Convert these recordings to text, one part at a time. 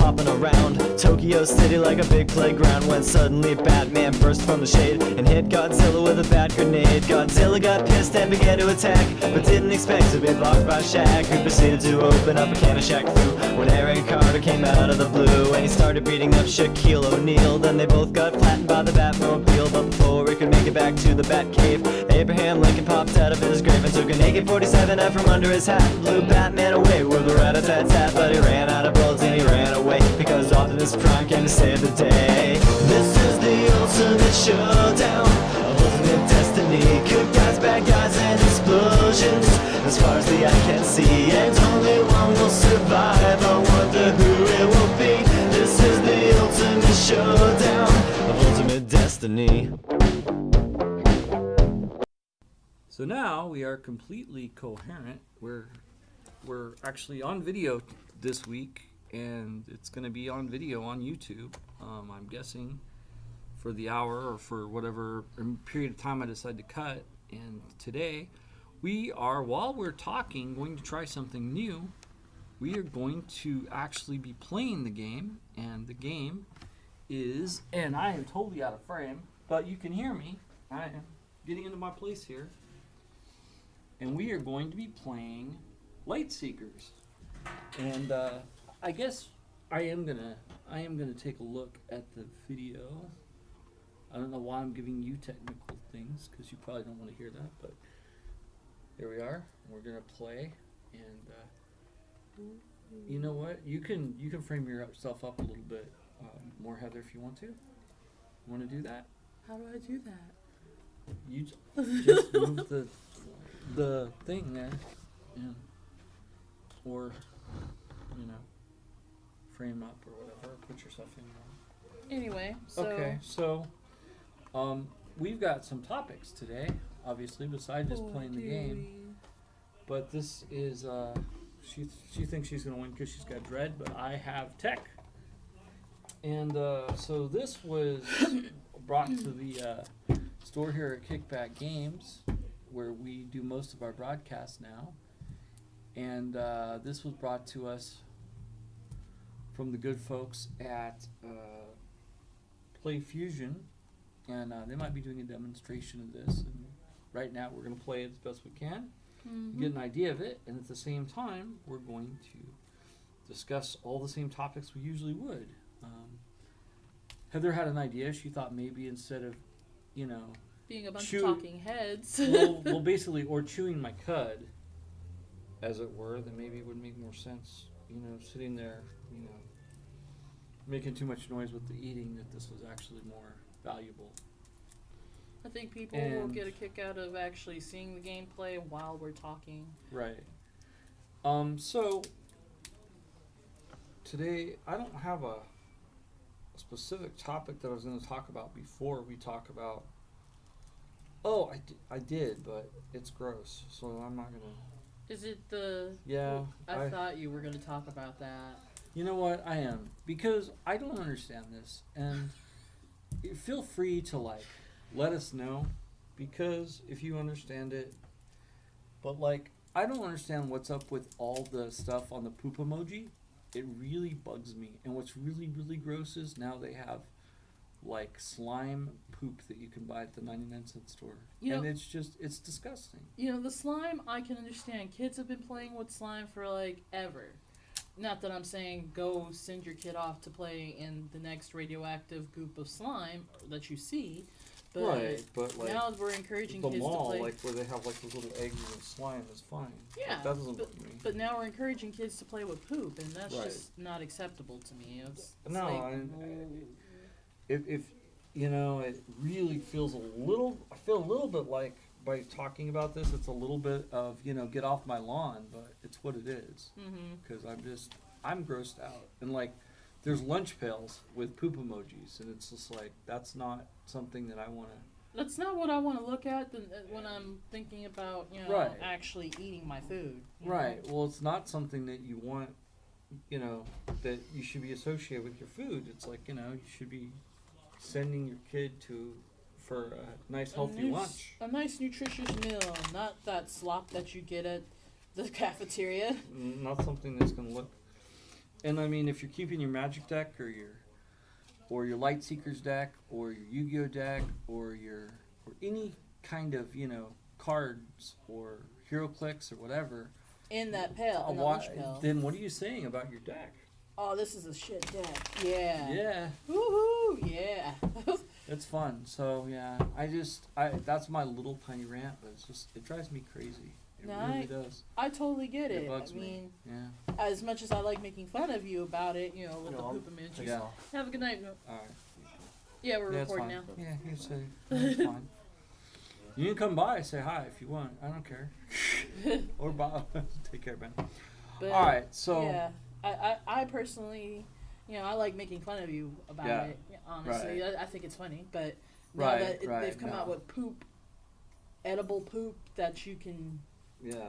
hopping around Tokyo City like a big playground, when suddenly Batman burst from the shade and hit Godzilla with a bat grenade. Godzilla got pissed and began to attack, but didn't expect to be blocked by Shaq, who proceeded to open up a can of Shaq Fu when Aaron Carter came out of the blue and he started beating up Shaquille O'Neal. Then they both got flattened by the Batmobile, but before he could make it back to the Batcave, Abraham Lincoln popped out of his grave and took an AK-47 out from under his hat and blew Batman away with a rat-a-tat-tat. But he ran out of bullets and he ran away, because Optimus Prime came to save the day. This is the ultimate showdown of ultimate destiny. Good guys, bad guys, and explosions as far as the eye can see, and only one will survive. I wonder who it will be. This is the ultimate showdown of ultimate destiny. So now we are completely coherent. We're actually on video this week, and it's going to be on video on YouTube. I'm guessing for the hour or for whatever period of time I decide to cut. And today we are, while we're talking, going to try something new. We are going to actually be playing the game, and the game is, and I am totally out of frame, but you can hear me. I am getting into my place here. And we are going to be playing Lightseekers. And I guess I am gonna take a look at the video. I don't know why I'm giving you technical things, because you probably don't want to hear that, but here we are. We're gonna play, and you know what? You can frame yourself up a little bit more, Heather, if you want to. Want to do that? How do I do that? You just move the thing there, and, or frame up or whatever, put yourself in there. Anyway, so Okay, so we've got some topics today, obviously, besides just playing the game. But this is she thinks she's gonna win because she's got dread, but I have tech. And so this was brought to the store here at Kickback Games, where we do most of our broadcasts now. And this was brought to us from the good folks at Play Fusion, and they might be doing a demonstration of this. And right now we're going to play it as best we can, get an idea of it, and at the same time we're going to discuss all the same topics we usually would. Heather had an idea. She thought maybe instead of, being a bunch of talking heads. well, basically, or chewing my cud, as it were, then maybe it would make more sense, sitting there, making too much noise with the eating, that this was actually more valuable. I think people will get a kick out of actually seeing the gameplay while we're talking. Right. So, today, I don't have a specific topic that I was going to talk about before we talk about. Oh, I did, but it's gross, so I'm not going to. Is it the... Yeah. I thought you were going to talk about that. You know what? I am. Because I don't understand this. And feel free to, let us know. Because if you understand it. But, I don't understand what's up with all the stuff on the poop emoji. It really bugs me. And what's really, really gross is now they have, slime poop that you can buy at the 99-cent store. It's disgusting. The slime, I can understand. Kids have been playing with slime for, ever. Not that I'm saying go send your kid off to play in the next radioactive goop of slime that you see. But right, but now we're encouraging the kids mall, to play. where they have those little eggs of slime is fine. Yeah, that doesn't bug me. But now we're encouraging kids to play with poop, and that's right. just not acceptable to me. It's if it really feels I feel a little bit like, by talking about this, it's a little bit of, get off my lawn, but it's what it is. Because I'm grossed out. And, there's lunch pails with poop emojis, and it's just that's not something that I want to. That's not what I want to look at when I'm thinking about, right. actually eating my food. Right. Well, it's not something that you want, that you should be associated with your food. It's you should be sending your kid for a nice healthy lunch. A nice nutritious meal, not that slop that you get at the cafeteria. Not something that's going to look And I mean, if you're keeping your Magic deck or your Lightseekers deck or your Yu-Gi-Oh deck or any kind of cards or hero clicks or whatever, In that pail, in the lunch pail. then what are you saying about your deck? Oh, this is a shit deck. Yeah. Yeah, Woohoo! Yeah. it's fun. So yeah, that's my little tiny rant, but it drives me crazy. It really does. I totally get it. It bugs I me. mean, Yeah. as much as I like making fun of you about it, with the poop emojis. Yeah. Have a good night. All right. Yeah, we're Yeah, it's recording fine. now. Yeah, you say it's fine. You can come by, say hi if you want. I don't care. Or Bob. Take care, Ben. But, All right, so yeah, I personally, I like making fun of you about it. Honestly, I think it's funny. But now that they've come out with edible poop that you can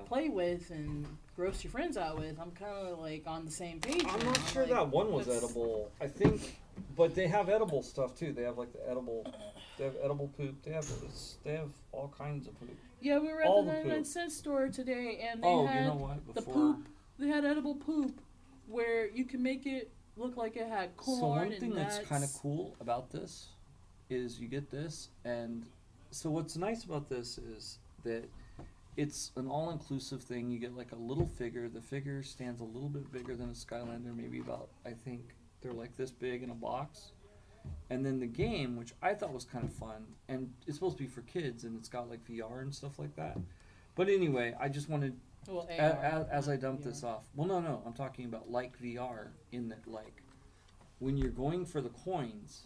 play with and gross your friends out with, I'm kind of like on the same page. I'm now. not sure like, that one was edible. I think, but they have edible stuff too. They have like the edible. They have edible poop. They have all kinds of poop. Yeah, we were at all the the 99 poop. cent store today, and they Oh, had you know what? the Before, poop. They had edible poop where you can make it look like it had corn so one and thing nuts. that's kind of cool about this is you get this, and so what's nice about this is that it's an all-inclusive thing. You get like a little figure. The figure stands a little bit bigger than a Skylander, maybe about, I think they're like this big in a box. And then the game, which I thought was kind of fun, and it's supposed to be for kids, and it's got like VR and stuff like that. But anyway, I just wanted, Well, as I dump this off, well, no, I'm talking about like VR in that, like, when you're going for the coins,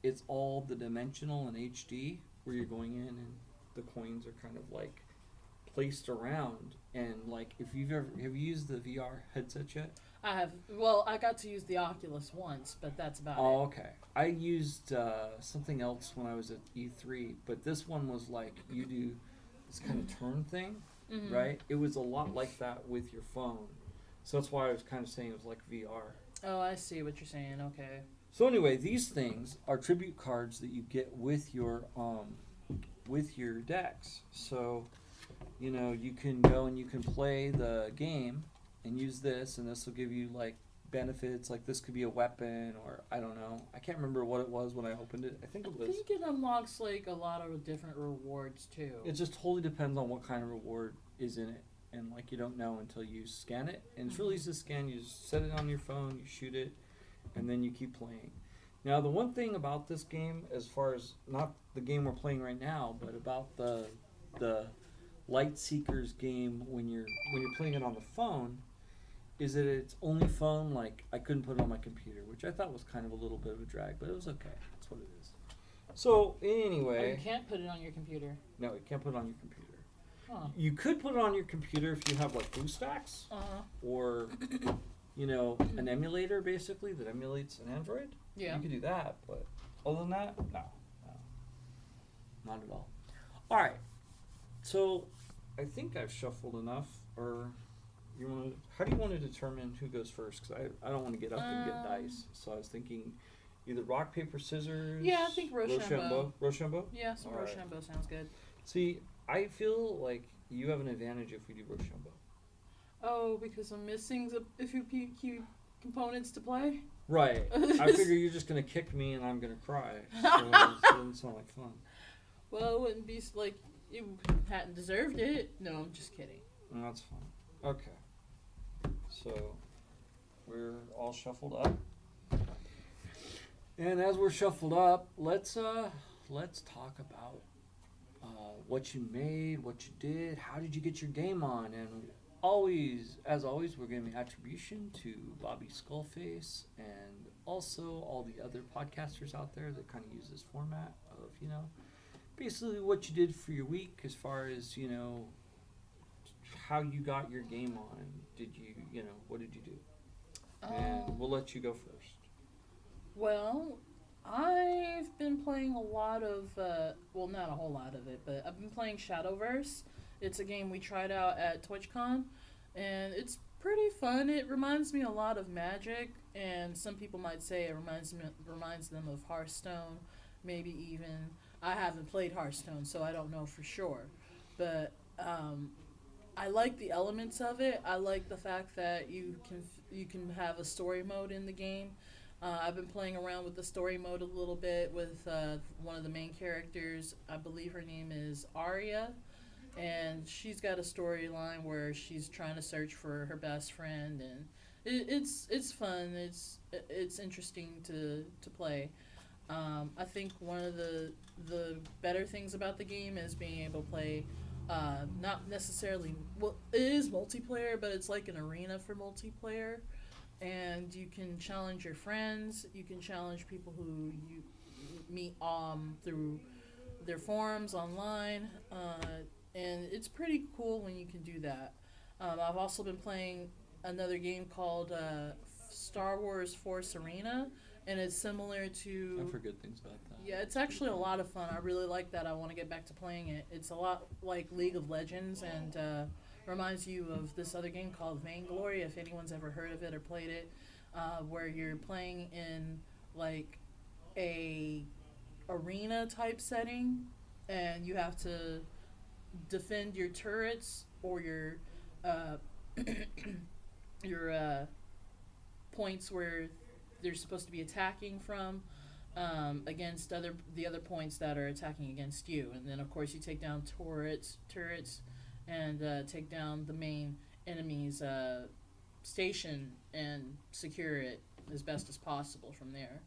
it's all the dimensional and HD, where you're going in and the coins are kind of like placed around. And like, have you used the VR headset yet? I have. Well, I got to use the Oculus once, but that's about Oh, it. okay. I used something else when I was at E3, but this one was like you do this kind of turn thing, right? It was a lot like that with your phone. So that's why I was kind of saying it was like VR. Oh, I see what you're saying. Okay. So anyway, these things are tribute cards that you get with your decks. So, you can go and you can play the game and use this, and this will give you like benefits. Like this could be a weapon, or I don't know. I can't remember what it was when I opened it. I think it was. I think it unlocks like a lot of different rewards too. It just totally depends on what kind of reward is in it, and like you don't know until you scan it. And it's really easy to scan. You just set it on your phone, you shoot it, and then you keep playing. Now the one thing about this game, as far as not the game we're playing right now, but about the Lightseekers game when you're playing it on the phone, is that it's only phone. Like I couldn't put it on my computer, which I thought was kind of a little bit of a drag, but it was okay. That's what it is. So anyway, you can't put it on your computer. No, you can't put it on your computer. Huh. You could put it on your computer if you have like BlueStacks or an emulator basically that emulates an Android. Yeah. You could do that, but other than that, no, not at all. All right, so I think I've shuffled enough, or how do you want to determine who goes first? Because I don't want to get up and get dice, so I was thinking either rock, paper, scissors. Yeah, I think Rochambeau. Rochambeau? Yeah, some All right. Rochambeau sounds good. See, I feel like you have an advantage if we do Rochambeau. Oh, because I'm missing a few key components to play? Right. I figure you're just going to kick me and I'm going to cry. So it doesn't sound like fun. Well, it wouldn't be like you hadn't deserved it. No, I'm just kidding. That's fine. Okay. So we're all shuffled up. And as we're shuffled up, let's talk about what you made, what you did, how did you get your game on, and as always, we're giving attribution to Bobby Skullface and also all the other podcasters out there that kind of use this format of basically what you did for your week as far as how you got your game on. Did you what did you do? And we'll let you go first. Well, I've been playing a lot of, not a whole lot of it, but I've been playing Shadowverse. It's a game we tried out at TwitchCon, and it's pretty fun. It reminds me a lot of Magic, and some people might say it reminds them of Hearthstone, maybe even. I haven't played Hearthstone, so I don't know for sure. But I like the elements of it. I like the fact that you can you can have a story mode in the game. I've been playing around with the story mode a little bit with one of the main characters. I believe her name is Arya, and she's got a storyline where she's trying to search for her best friend, and it's fun. It's interesting to play. I think one of the better things about the game is being able to play. Not necessarily, well, it is multiplayer, but it's like an arena for multiplayer, and you can challenge your friends. You can challenge people who you meet through their forums online, and it's pretty cool when you can do that. I've also been playing another game called Star Wars Force Arena, and it's similar to. I've heard good things about that. Yeah, it's actually a lot of fun. I really like that. I want to get back to playing it. It's a lot like League of Legends, and reminds you of this other game called Vainglory, if anyone's ever heard of it or played it, where you're playing in like a arena type setting, and you have to defend your turrets or your your points where they're supposed to be attacking from, against the other points that are attacking against you. And then of course you take down turrets, and take down the main enemy's station and secure it as best as possible from there.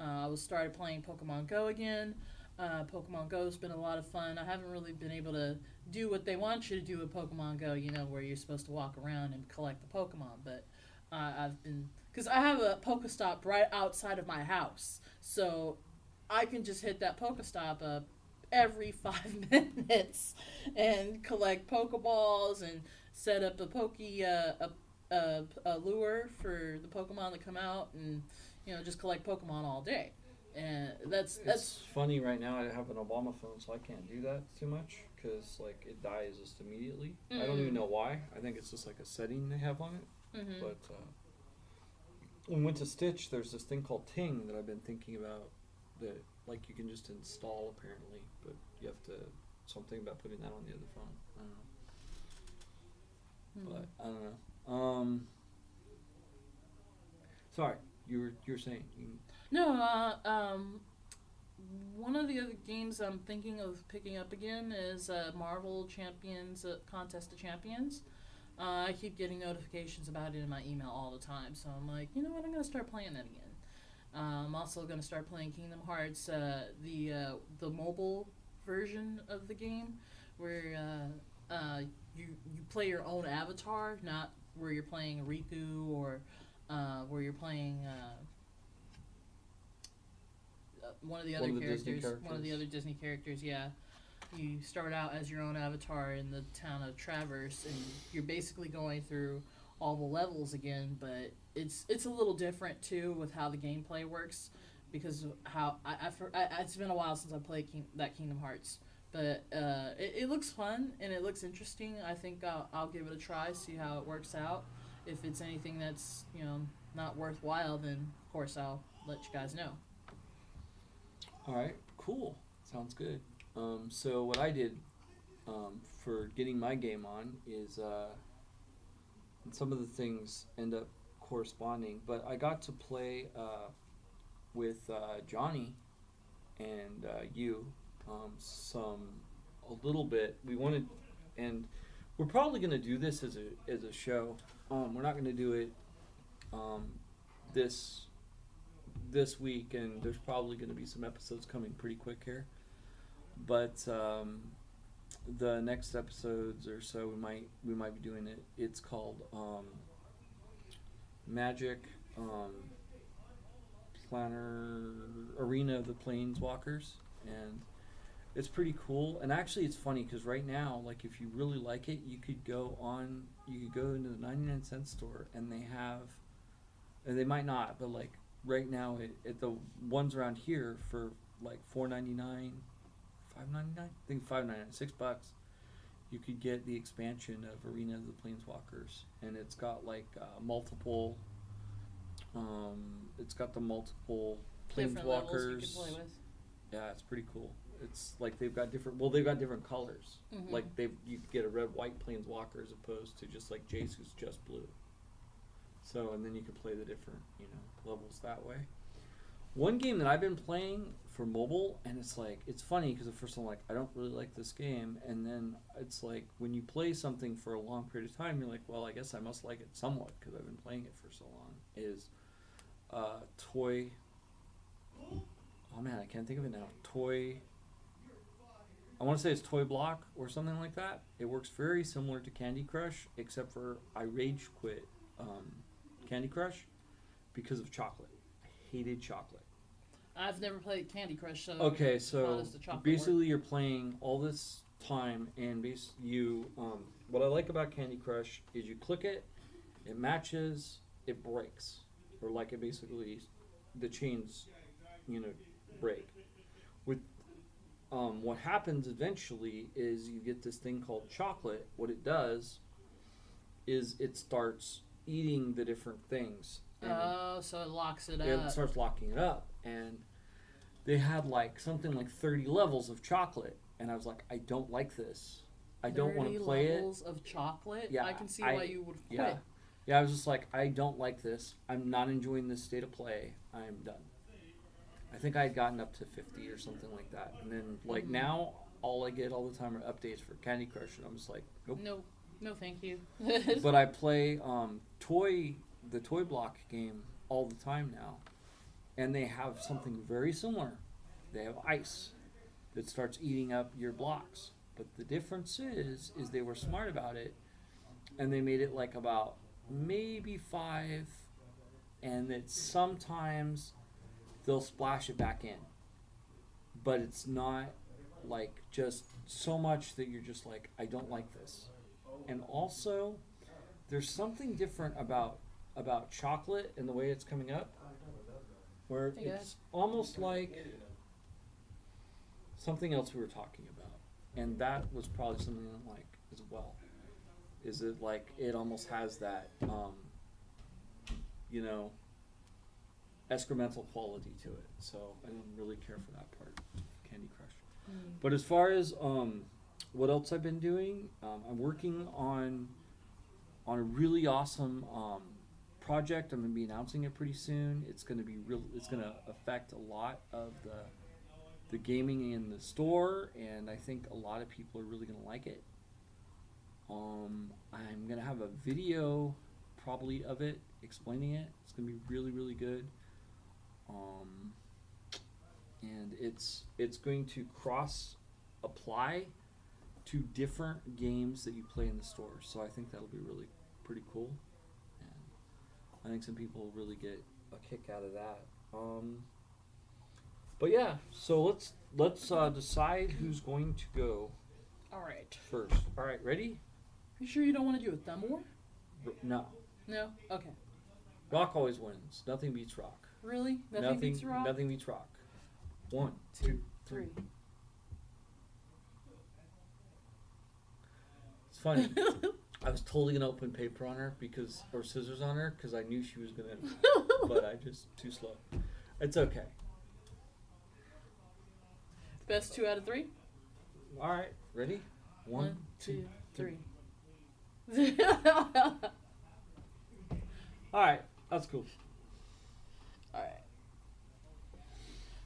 I started playing Pokemon Go again. Pokemon Go's been a lot of fun. I haven't really been able to do what they want you to do with Pokemon Go, where you're supposed to walk around and collect the Pokemon, but I've been, because I have a Pokestop right outside of my house, so I can just hit that Pokestop every 5 minutes and collect Pokeballs and set up a lure for the Pokemon to come out, and just collect Pokemon all day. And that's funny. Right now I have an Obama phone, so I can't do that too much because like it dies just immediately. I don't even know why. I think it's just like a setting they have on it. Mm-hmm. But when we went to Stitch, there's this thing called Ting that I've been thinking about that like you can just install apparently, but you have to something about putting that on the other phone. I don't know. But I don't know. Sorry, you were saying. No, one of the other games I'm thinking of picking up again is Marvel Champions Contest of Champions. I keep getting notifications about it in my email all the time, so I'm like, you know what, I'm going to start playing that again. I'm also going to start playing Kingdom Hearts, the mobile version of the game, where you play your own avatar, not where you're playing Riku or where you're playing one of the other characters. One of the other Disney characters, yeah. You start out as your own avatar in the town of Traverse, and you're basically going through all the levels again, but it's a little different too with how the gameplay works, because of how it's been a while since I played Kingdom Hearts, but it looks fun and it looks interesting. I think I'll give it a try, see how it works out. If it's anything that's not worthwhile, then of course I'll let you guys know. All right, cool. Sounds good. So what I did for getting my game on is and some of the things end up corresponding, but I got to play with Johnny and you a little bit. We wanted, and we're probably going to do this as a show. We're not going to do it this week, and there's probably going to be some episodes coming pretty quick here. But the next episodes or so, we might be doing it. It's called Magic Planner Arena of the Planeswalkers, and it's pretty cool. And actually, it's funny because right now, like if you really like it, you could go into the 99-cent store, and they have, and they might not, but like right now, at the ones around here for like $4.99, $5.99, I think $5.99, $6. You could get the expansion of Arena of the Planeswalkers, and it's got like multiple. It's got the multiple Different levels you Planeswalkers. can play with. Yeah, it's pretty cool. It's like they've got different. Well, they've got different colors. Mhm. Like you could get a red-white Planeswalker as opposed to just like Jace, who's just blue. So, and then you can play the different, levels that way. One game that I've been playing for mobile, and it's like, it's funny because at first I'm like, I don't really like this game, and then it's like when you play something for a long period of time, you're like, well, I guess I must like it somewhat because I've been playing it for so long. Is toy. Oh man, I can't think of it now. I want to say it's Toy Block or something like that. It works very similar to Candy Crush, except for I rage quit Candy Crush because of chocolate. I hated chocolate. I've never played Candy Crush, so Okay, how so does the chocolate basically work? you're playing all this time, and what I like about Candy Crush is you click it, it matches, it breaks, or like it basically the chains, break. With what happens eventually is you get this thing called chocolate. What it does is it starts eating the different things. Oh, so it locks it It up. starts locking it up, and they had like something like 30 levels of chocolate, and I was like, I don't like this. I don't want to play 30 it. levels of chocolate? Yeah, I can see why you would quit. Yeah, I was just like, I don't like this. I'm not enjoying this state of play. I'm done. I think I had gotten up to 50 or something like that, and then like now, all I get all the time are updates for Candy Crush, and I'm just like, nope. No, thank you. But I play the Toy Block game all the time now, and they have something very similar. They have ice that starts eating up your blocks. But the difference is they were smart about it, and they made it like about maybe 5, and that sometimes they'll splash it back in. But it's not like just so much that you're just like, I don't like this. And also, there's something different about chocolate and the way it's coming up, where Yeah. it's almost like something else we were talking about, and that was probably something I like as well. Is it like it almost has that, excremental quality to it? So I don't really care for that part, Candy Crush. But as far as what else I've been doing, I'm working on a really awesome project. I'm going to be announcing it pretty soon. It's going to be It's going to affect a lot of the gaming in the store, and I think a lot of people are really going to like it. I'm going to have a video probably of it explaining it. It's going to be really, really good. And it's going to cross apply to different games that you play in the store. So I think that'll be really pretty cool. And I think some people will really get a kick out of that. But yeah, so let's decide who's going to go Alright. first. All right, ready? You sure you don't want to do it them more? No. No? Okay. Rock always wins. Nothing beats rock. Really? Nothing beats rock? Nothing beats rock. 1, 2, 3. It's funny. I was totally gonna open paper on her or scissors on her because I knew she was gonna, but I just too slow. It's okay. Best 2 out of 3? All right, ready? 1, 2, 3. All right, that's cool. Alright.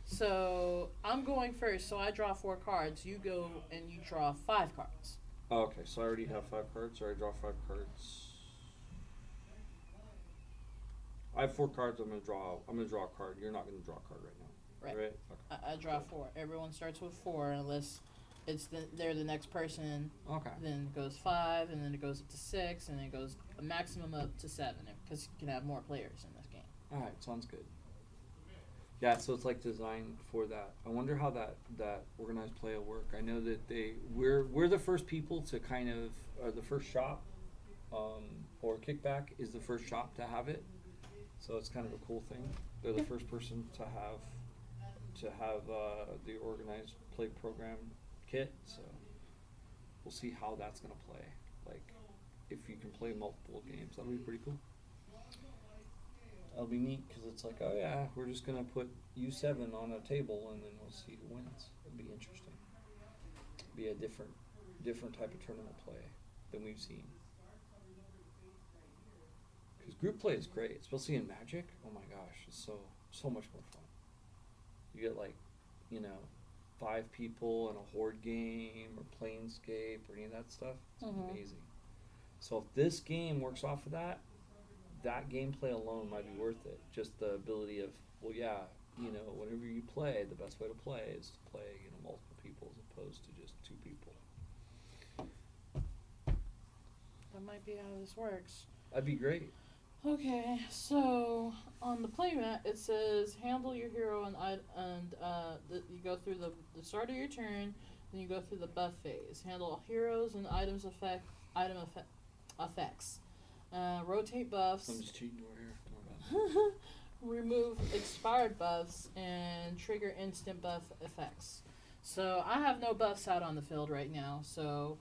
So, I'm going first, so I draw 4 cards. You go and you draw 5 cards. Oh, okay, so I already have 5 cards, or I draw 5 cards. I have 4 cards. I'm gonna draw a card. You're not gonna draw a card right now. Right. Right? Okay. I draw 4. Everyone starts with 4 unless they're the next person. Okay. Then it goes 5, and then it goes up to 6, and then it goes a maximum up to 7, because you can have more players in this game. All right, sounds good. Yeah, so it's like designed for that. I wonder how that organized play will work. I know that we're the first people to kind of, or the first shop, or Kickback is the first shop to have it. So it's kind of a cool thing. They're the first person to have the organized play program kit. So we'll see how that's gonna play. Like if you can play multiple games, that'll be pretty cool. That'll be neat because it's like, oh yeah, we're just gonna put U7 on a table and then we'll see who wins. It'll be interesting. Be a different type of tournament play than we've seen. Because group play is great, especially in Magic. Oh my gosh, it's so much more fun. You get like, 5 people in a horde game or Planescape or any of that stuff. It's amazing. So if this game works off of that gameplay alone might be worth it. Just the ability of, whenever you play, the best way to play is to play, multiple people as opposed to just 2 people. That might be how this works. That'd be great. Okay, so on the playmat it says handle your hero you go through the start of your turn, then you go through the buff phase. Handle heroes and items effects. Rotate buffs. I'm just cheating over here. Don't worry about it. Remove expired buffs and trigger instant buff effects. So I have no buffs out on the field right now, so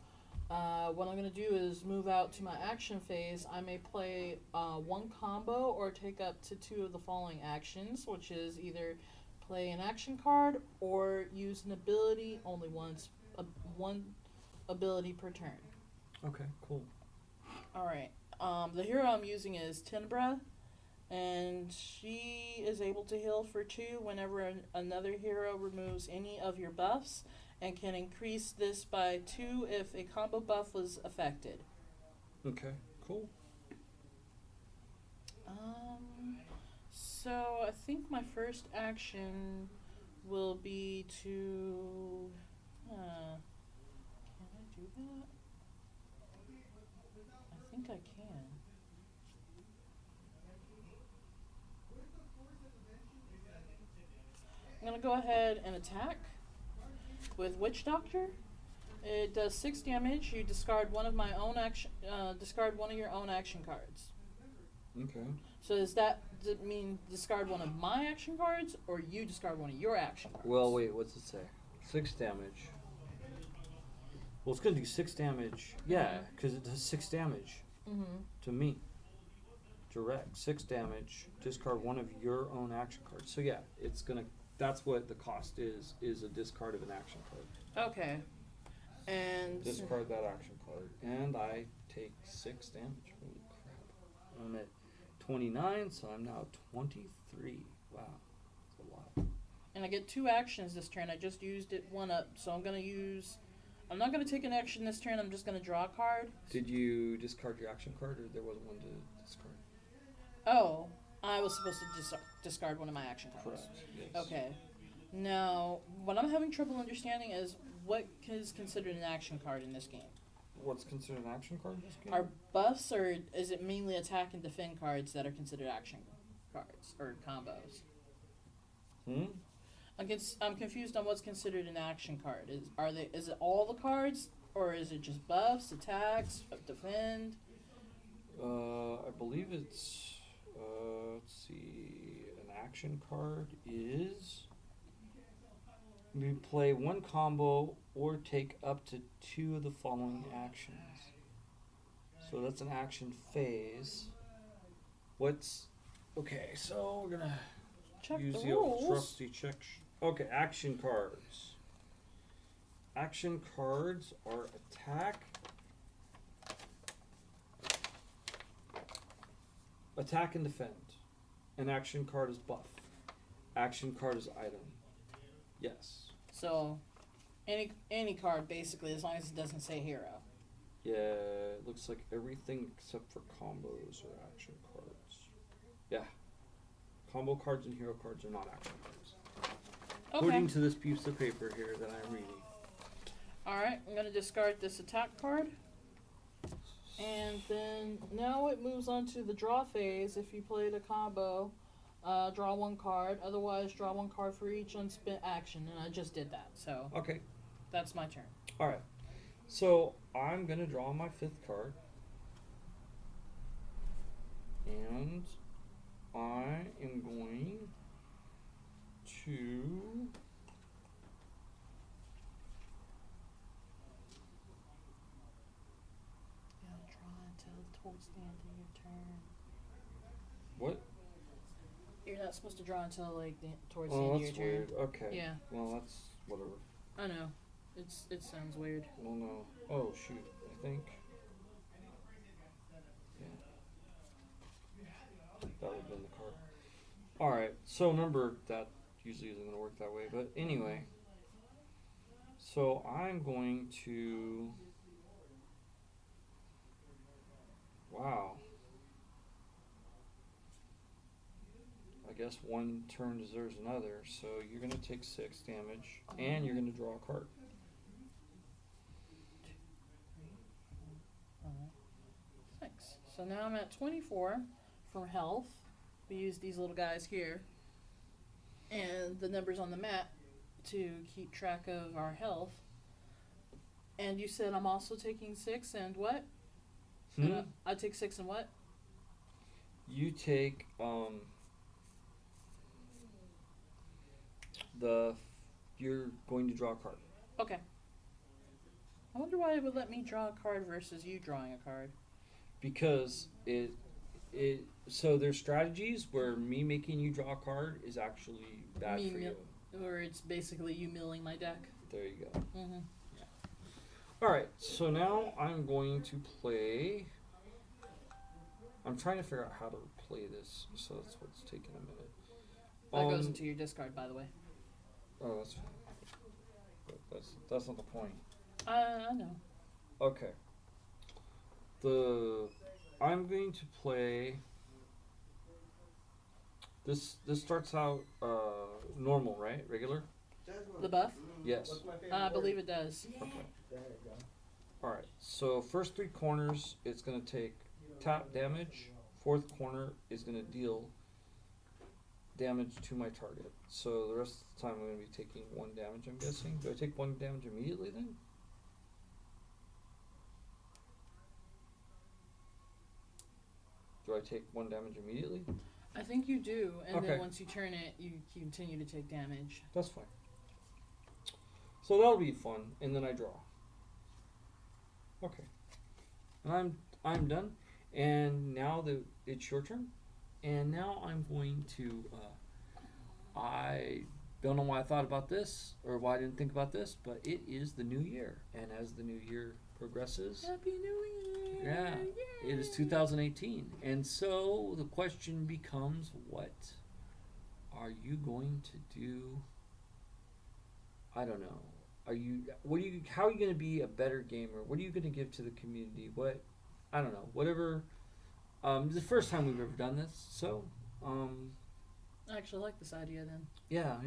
what I'm going to do is move out to my action phase. I may play 1 combo or take up to 2 of the following actions, which is either play an action card or use an ability only once, one ability per turn. Okay, cool. Alright, the hero I'm using is Tinbra, and she is able to heal for 2 whenever another hero removes any of your buffs, and can increase this by 2 if a combo buff was affected. Okay, cool. So I think my first action will be to... can I do that? I think I can. I'm going to go ahead and attack with Witch Doctor. It does 6 damage. You discard one of my own action. Discard one of your own action cards. Okay. So does it mean discard one of my action cards, or you discard one of your action cards? Well, wait. What's it say? 6 damage. Well, it's gonna do 6 damage. Yeah, because it does 6 damage to me. Direct 6 damage. Discard one of your own action cards. So yeah, it's gonna. That's what the cost is a discard of an action card. Okay. And Discard that action card. And I take 6 damage. Holy crap. I'm at 29, so I'm now 23. Wow. That's a lot. And I get 2 actions this turn. I just used it 1 up, so I'm not gonna take an action this turn, I'm just gonna draw a card. Did you discard your action card, or there wasn't one to discard? Oh, I was supposed to discard one of my action cards. Correct. Yes. Okay. Now, what I'm having trouble understanding is what is considered an action card in this game. What's considered an action card in this game? Are buffs, or is it mainly attack and defend cards that are considered action cards or combos? I'm confused on what's considered an action card. Is it all the cards, or is it just buffs, attacks, defend? I believe it's let's see. An action card is you play 1 combo or take up to 2 of the following actions. So that's an action phase. Okay, so we're gonna Check use the the old rules. trusty check. Okay, action cards. Action cards are attack and defend. An action card is buff. Action card is item. Yes. So, any card basically, as long as it doesn't say hero. Yeah, it looks like everything except for combos are action cards. Yeah. Combo cards and hero cards are not action cards. According to this piece of paper here that I'm reading. Alright, I'm going to discard this attack card. And then now it moves on to the draw phase. If you played a combo, draw 1 card. Otherwise, draw 1 card for each unspent action. And I just did that. So Okay. that's my turn. Alright. So I'm going to draw my 5th card. And I am going to Draw until towards the end of your turn. what? You're not supposed to draw until towards the Oh, end of that's your turn. weird. Okay. Yeah, Well, that's whatever. I know. It sounds weird. Well, no. Oh, shoot. I think. Yeah. That would have been the card. Alright, so remember that usually isn't going to work that way, but anyway. So I'm going to... Wow. I guess one turn deserves another, so you're going to take 6 damage, and you're going to draw a card. Thanks. So now I'm at 24 for health. We use these little guys here, and the numbers on the map to keep track of our health. And you said I'm also taking 6 and what? I take 6 and what? You take you're going to draw a card. Okay. I wonder why it would let me draw a card versus you drawing a card. Because so there's strategies where me making you draw a card is actually bad for you. Or it's basically you milling my deck. There you go. Mm-hmm. Yeah. Alright, so now I'm going to play... I'm trying to figure out how to play this, so that's what's taking a minute. That goes into your discard, by the way. Oh, that's fine. But that's not the point. I know. Okay. I'm going to play... This starts out normal, right? Regular? The buff? Yes. I believe it does. Okay. Alright, so first 3 corners, it's going to take tap damage. 4th corner is going to deal damage to my target. So the rest of the time I'm going to be taking 1 damage, I'm guessing. Do I take 1 damage immediately then? Do I take 1 damage immediately? I think you do, and Okay. then once you turn it, you continue to take damage. That's fine. So that'll be fun, and then I draw. Okay. I'm done, and now it's your turn, and now I'm going to. I don't know why I thought about this or why I didn't think about this, but it is the new year, and as the new year progresses, Happy New Year! yeah, it is 2018, and so the question becomes, what are you going to do? I don't know. How are you going to be a better gamer? What are you going to give to the community? I don't know. Whatever. It's the first time we've ever done this, so I actually like this idea then. yeah.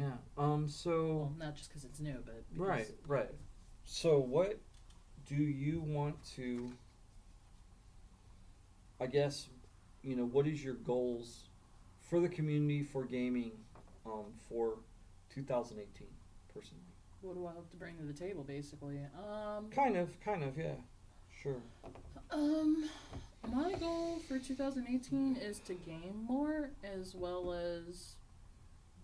So Well, not just because it's new, but because right. So what do you want to? I guess, what is your goals for the community for gaming, for 2018, personally? what do I hope to bring to the table, basically? Kind of, yeah, sure. My goal for 2018 is to game more, as well as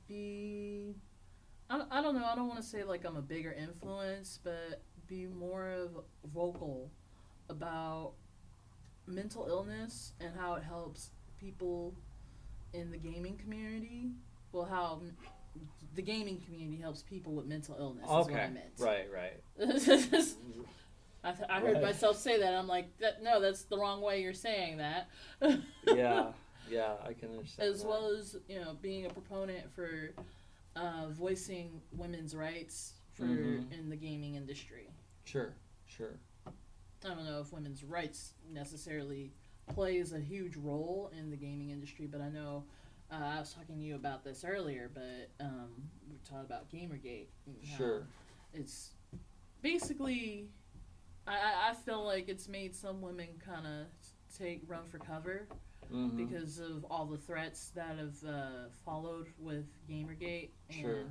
be... I don't know, I don't want to say like I'm a bigger influence, but be more vocal about mental illness and how it helps people in the gaming community. Well, how the gaming community helps people with mental illness is what I meant. Right. I heard myself say that. I'm like, that's the wrong way you're saying that. yeah, I can understand. As well as, being a proponent for voicing women's rights in the gaming industry. Sure. I don't know if women's rights necessarily plays a huge role in the gaming industry, but I know I was talking to you about this earlier, but we talked about Gamergate. Sure. It's basically, I feel like it's made some women kind of run for cover because of all the threats that have followed with Gamergate. And Sure.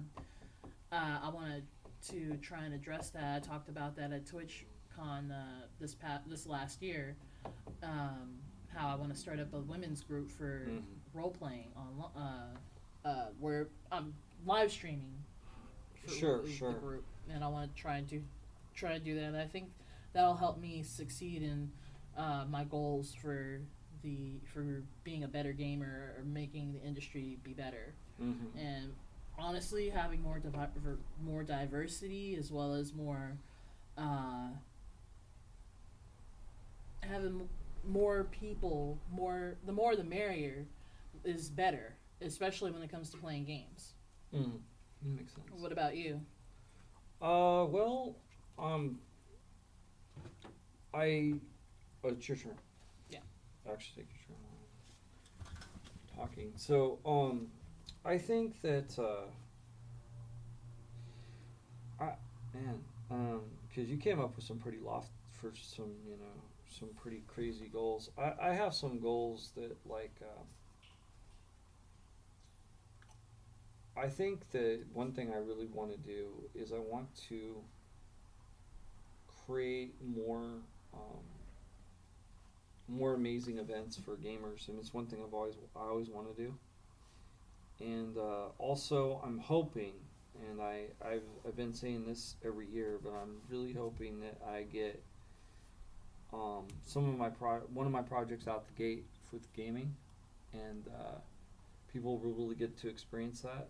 I wanted to try and address that. I talked about that at TwitchCon this last year. How I want to start up a women's group for role playing on where I'm live streaming for the group, and I want to try and do that. And I think that'll help me succeed in my goals for being a better gamer or making the industry be better. And honestly, having more diversity, as well as more having more people, the more the merrier, is better, especially when it comes to playing games. That makes sense. What about you? Well, it's your turn. Yeah. Actually, take your turn. Talking. So, I think that, because you came up with some pretty for some, some pretty crazy goals. I have some goals that, like, I think that one thing I really want to do is I want to create more amazing events for gamers, and it's one thing I always want to do. And also, I'm hoping, and I've been saying this every year, but I'm really hoping that I get one of my projects out the gate with gaming, and people will really get to experience that.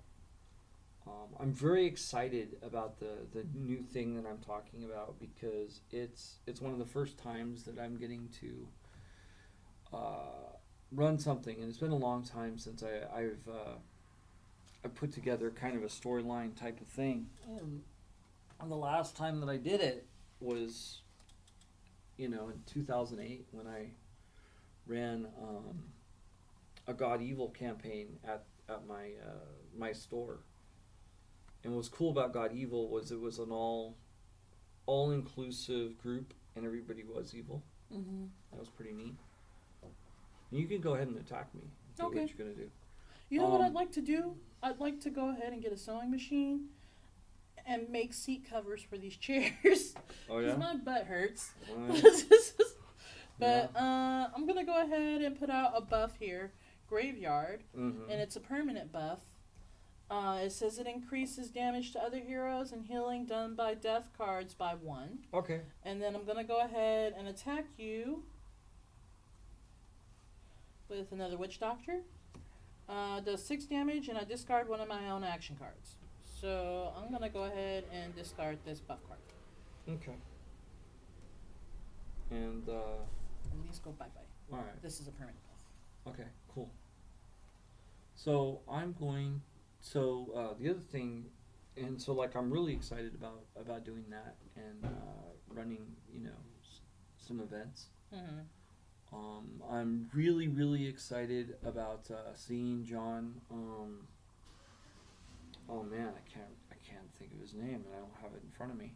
I'm very excited about the new thing that I'm talking about, because it's one of the first times that I'm getting to run something, and it's been a long time since I've put together kind of a storyline type of thing. And the last time that I did it was, in 2008, when I ran a God Evil campaign at my store. And what's cool about God Evil was it was an all-inclusive group, and everybody was evil. Mm-hmm. That was pretty neat. You can go ahead and attack me. Do Okay. what you're gonna do. You know what I'd like to do? I'd like to go ahead and get a sewing machine and make seat covers for these chairs. Oh yeah. Because my butt hurts. Alright. But I'm gonna go ahead and put out a buff here, Graveyard, Mm-hmm. and it's a permanent buff. It says it increases damage to other heroes and healing done by death cards by 1. Okay. And then I'm gonna go ahead and attack you with another Witch Doctor. Does 6 damage, and I discard one of my own action cards. So I'm gonna go ahead and discard this buff card. Okay. And And these go bye bye. all right. This is a permanent buff. Okay. Cool. So I'm going. So the other thing, and so like I'm really excited about doing that and running, some events. Mm-hmm. I'm really, really excited about seeing John. Oh man, I can't think of his name, and I don't have it in front of me.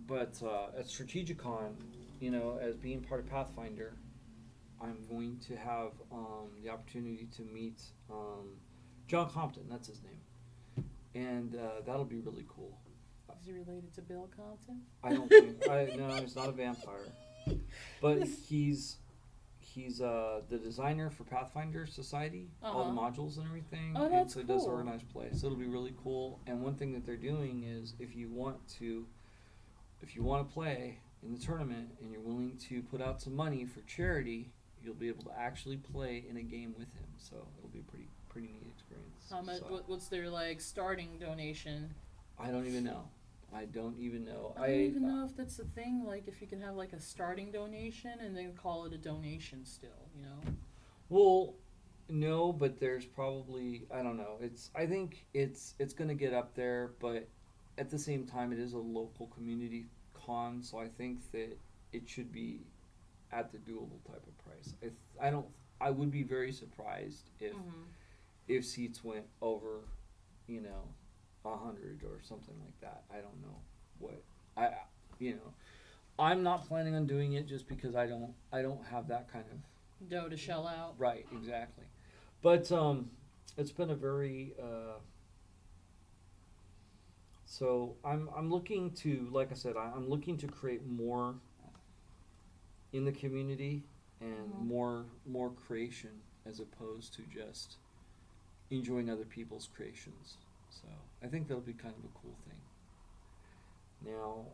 But at Strategicon, as being part of Pathfinder, I'm going to have the opportunity to meet John Compton. That's his name, and that'll be really cool. Is he related to Bill Compton? I don't think. No, he's not a vampire, but he's the designer for Pathfinder Society, all the modules and everything. Oh, and that's so he does cool. organized play. So it'll be really cool. And one thing that they're doing is if you want to play in the tournament and you're willing to put out some money for charity, you'll be able to actually play in a game with him. So it'll be a pretty neat experience. How much? So, What's their starting donation? I don't even know. I don't even know. I don't even know if that's a thing. Like, if you can have a starting donation and then call it a donation still, Well, no, but there's probably, I don't know. I think it's going to get up there, but at the same time, it is a local community con, so I think that it should be at the doable type of price. I would be very surprised if seats went over, 100 or something like that. I don't know what I'm not planning on doing it just because I don't have that kind of dough to shell out. right, exactly. But it's been a very so I'm looking to, like I said, I'm looking to create more in the community and more creation as opposed to just enjoying other people's creations. So I think that'll be kind of a cool thing. Now,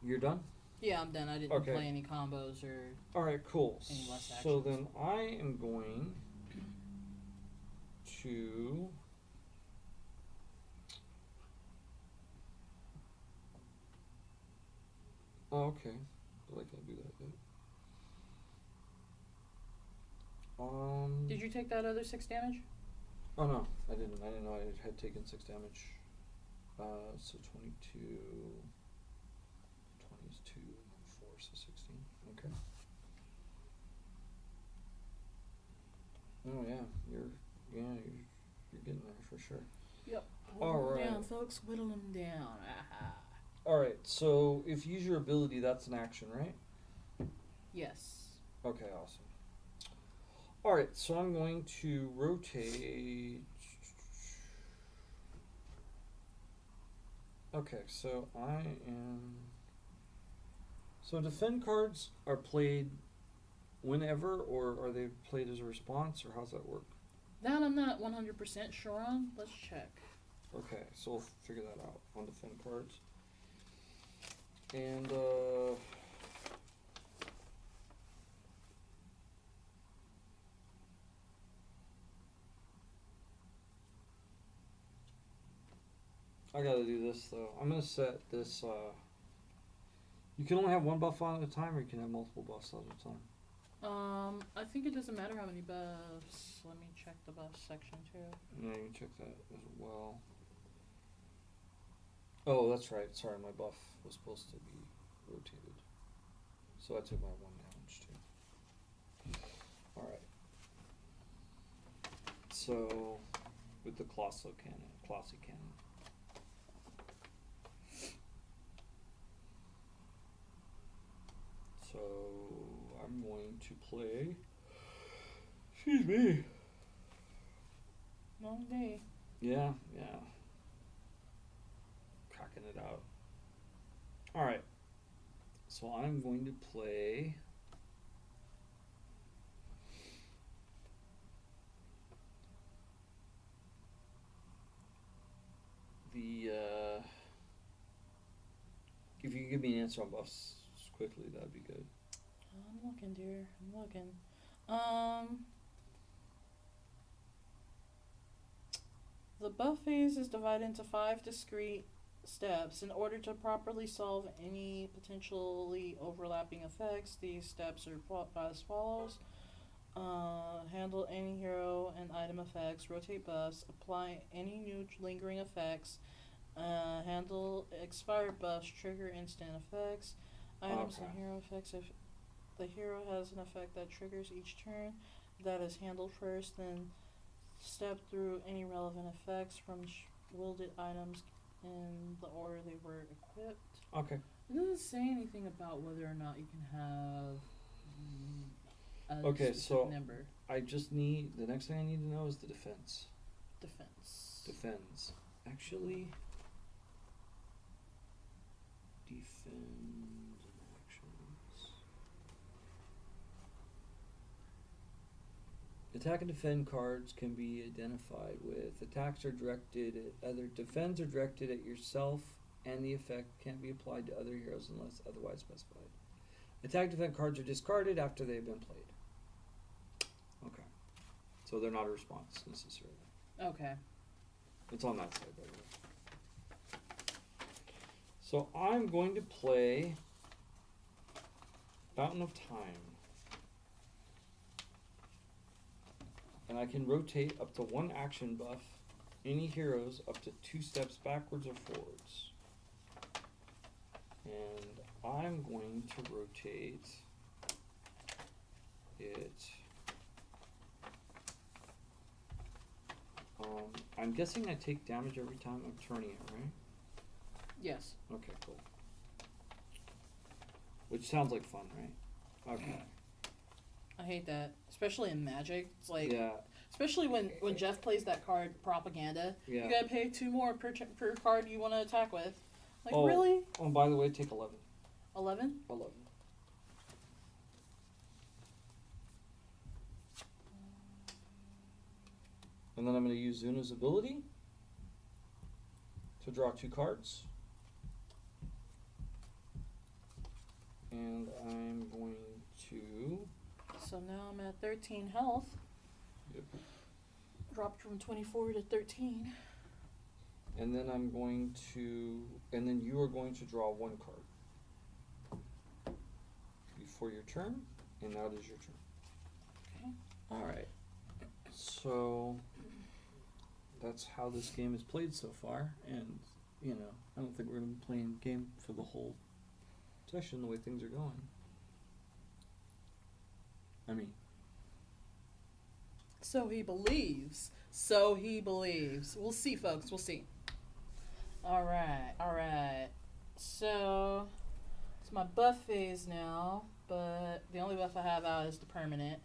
you're done? Yeah, I'm done. I didn't Okay. play any combos or. All right, cool. Any less So actions? then I am going to okay. But I can't do that then. Did you take that other 6 damage? Oh no, I didn't. I didn't know I had taken 6 damage. So 22. 20 is 2, 4, so 16. Okay. Oh yeah, you're getting there for sure. Yep. All Whittle 'em right. down, folks. Whittle them down. Aha. All right. So if you use your ability, that's an action, right? Yes. Okay, awesome. All right, so I'm going to rotate. Okay, so I am. So defend cards are played whenever, or are they played as a response, or how's that work? That I'm not 100% sure on. Let's check. Okay, so we'll figure that out on defend cards. And I gotta do this though. I'm gonna set this. You can only have one buff on at a time, or you can have multiple buffs at a time. I think it doesn't matter how many buffs. Let me check the buff section too. Yeah, you can check that as well. Oh, that's right. Sorry, my buff was supposed to be rotated. So I took my 1 damage too. Alright. So, with the Classy cannon. So, I'm going to play. Excuse me. Long day. Yeah. Cracking it out. Alright. So I'm going to play the if you could give me an answer on buffs quickly, that'd be good. I'm looking, dear. I'm looking. The buff phase is divided into 5 discrete steps. In order to properly solve any potentially overlapping effects, these steps are as follows. Handle any hero and item effects, rotate buffs, apply any new lingering effects, handle expired buffs, trigger instant effects, items and hero effects. If the hero has an effect that triggers each turn, that is handled first, then step through any relevant effects from wielded items in the order they were equipped. Okay. It doesn't say anything about whether or not you can have a Okay, specific so number. I just need the next thing I need to know is the defense. Defense. Actually, defend actions. Attack and defend cards can be identified with attacks are directed at other defends are directed at yourself, and the effect can't be applied to other heroes unless otherwise specified. Attack and defend cards are discarded after they have been played. Okay. So they're not a response necessarily. Okay. It's on that side, by the way. So I'm going to play Fountain of Time. And I can rotate up to 1 action buff any heroes up to 2 steps backwards or forwards. And I'm going to rotate it. I'm guessing I take damage every time I'm turning it, right? Yes. Okay, cool. Which sounds like fun, right? Okay. I hate that, especially in Magic. It's like, Yeah. especially when Jeff plays that card Propaganda. Yeah. You gotta pay 2 more per card you want to attack with. Like, Oh. really? Oh, by the way, take 11. 11? 11. And then I'm going to use Zuna's ability to draw 2 cards. And I'm going to... So now I'm at 13 health. Yep. Dropped from 24 to 13. And then I'm going to... And then you are going to draw 1 card before your turn, and that is your turn. Okay. All right. So that's how this game is played so far, and I don't think we're gonna be playing the game for the whole session the way things are going. I mean, So he believes. So he believes. We'll see, folks. We'll see. All right. So it's my buff phase now, but the only buff I have out is the permanent.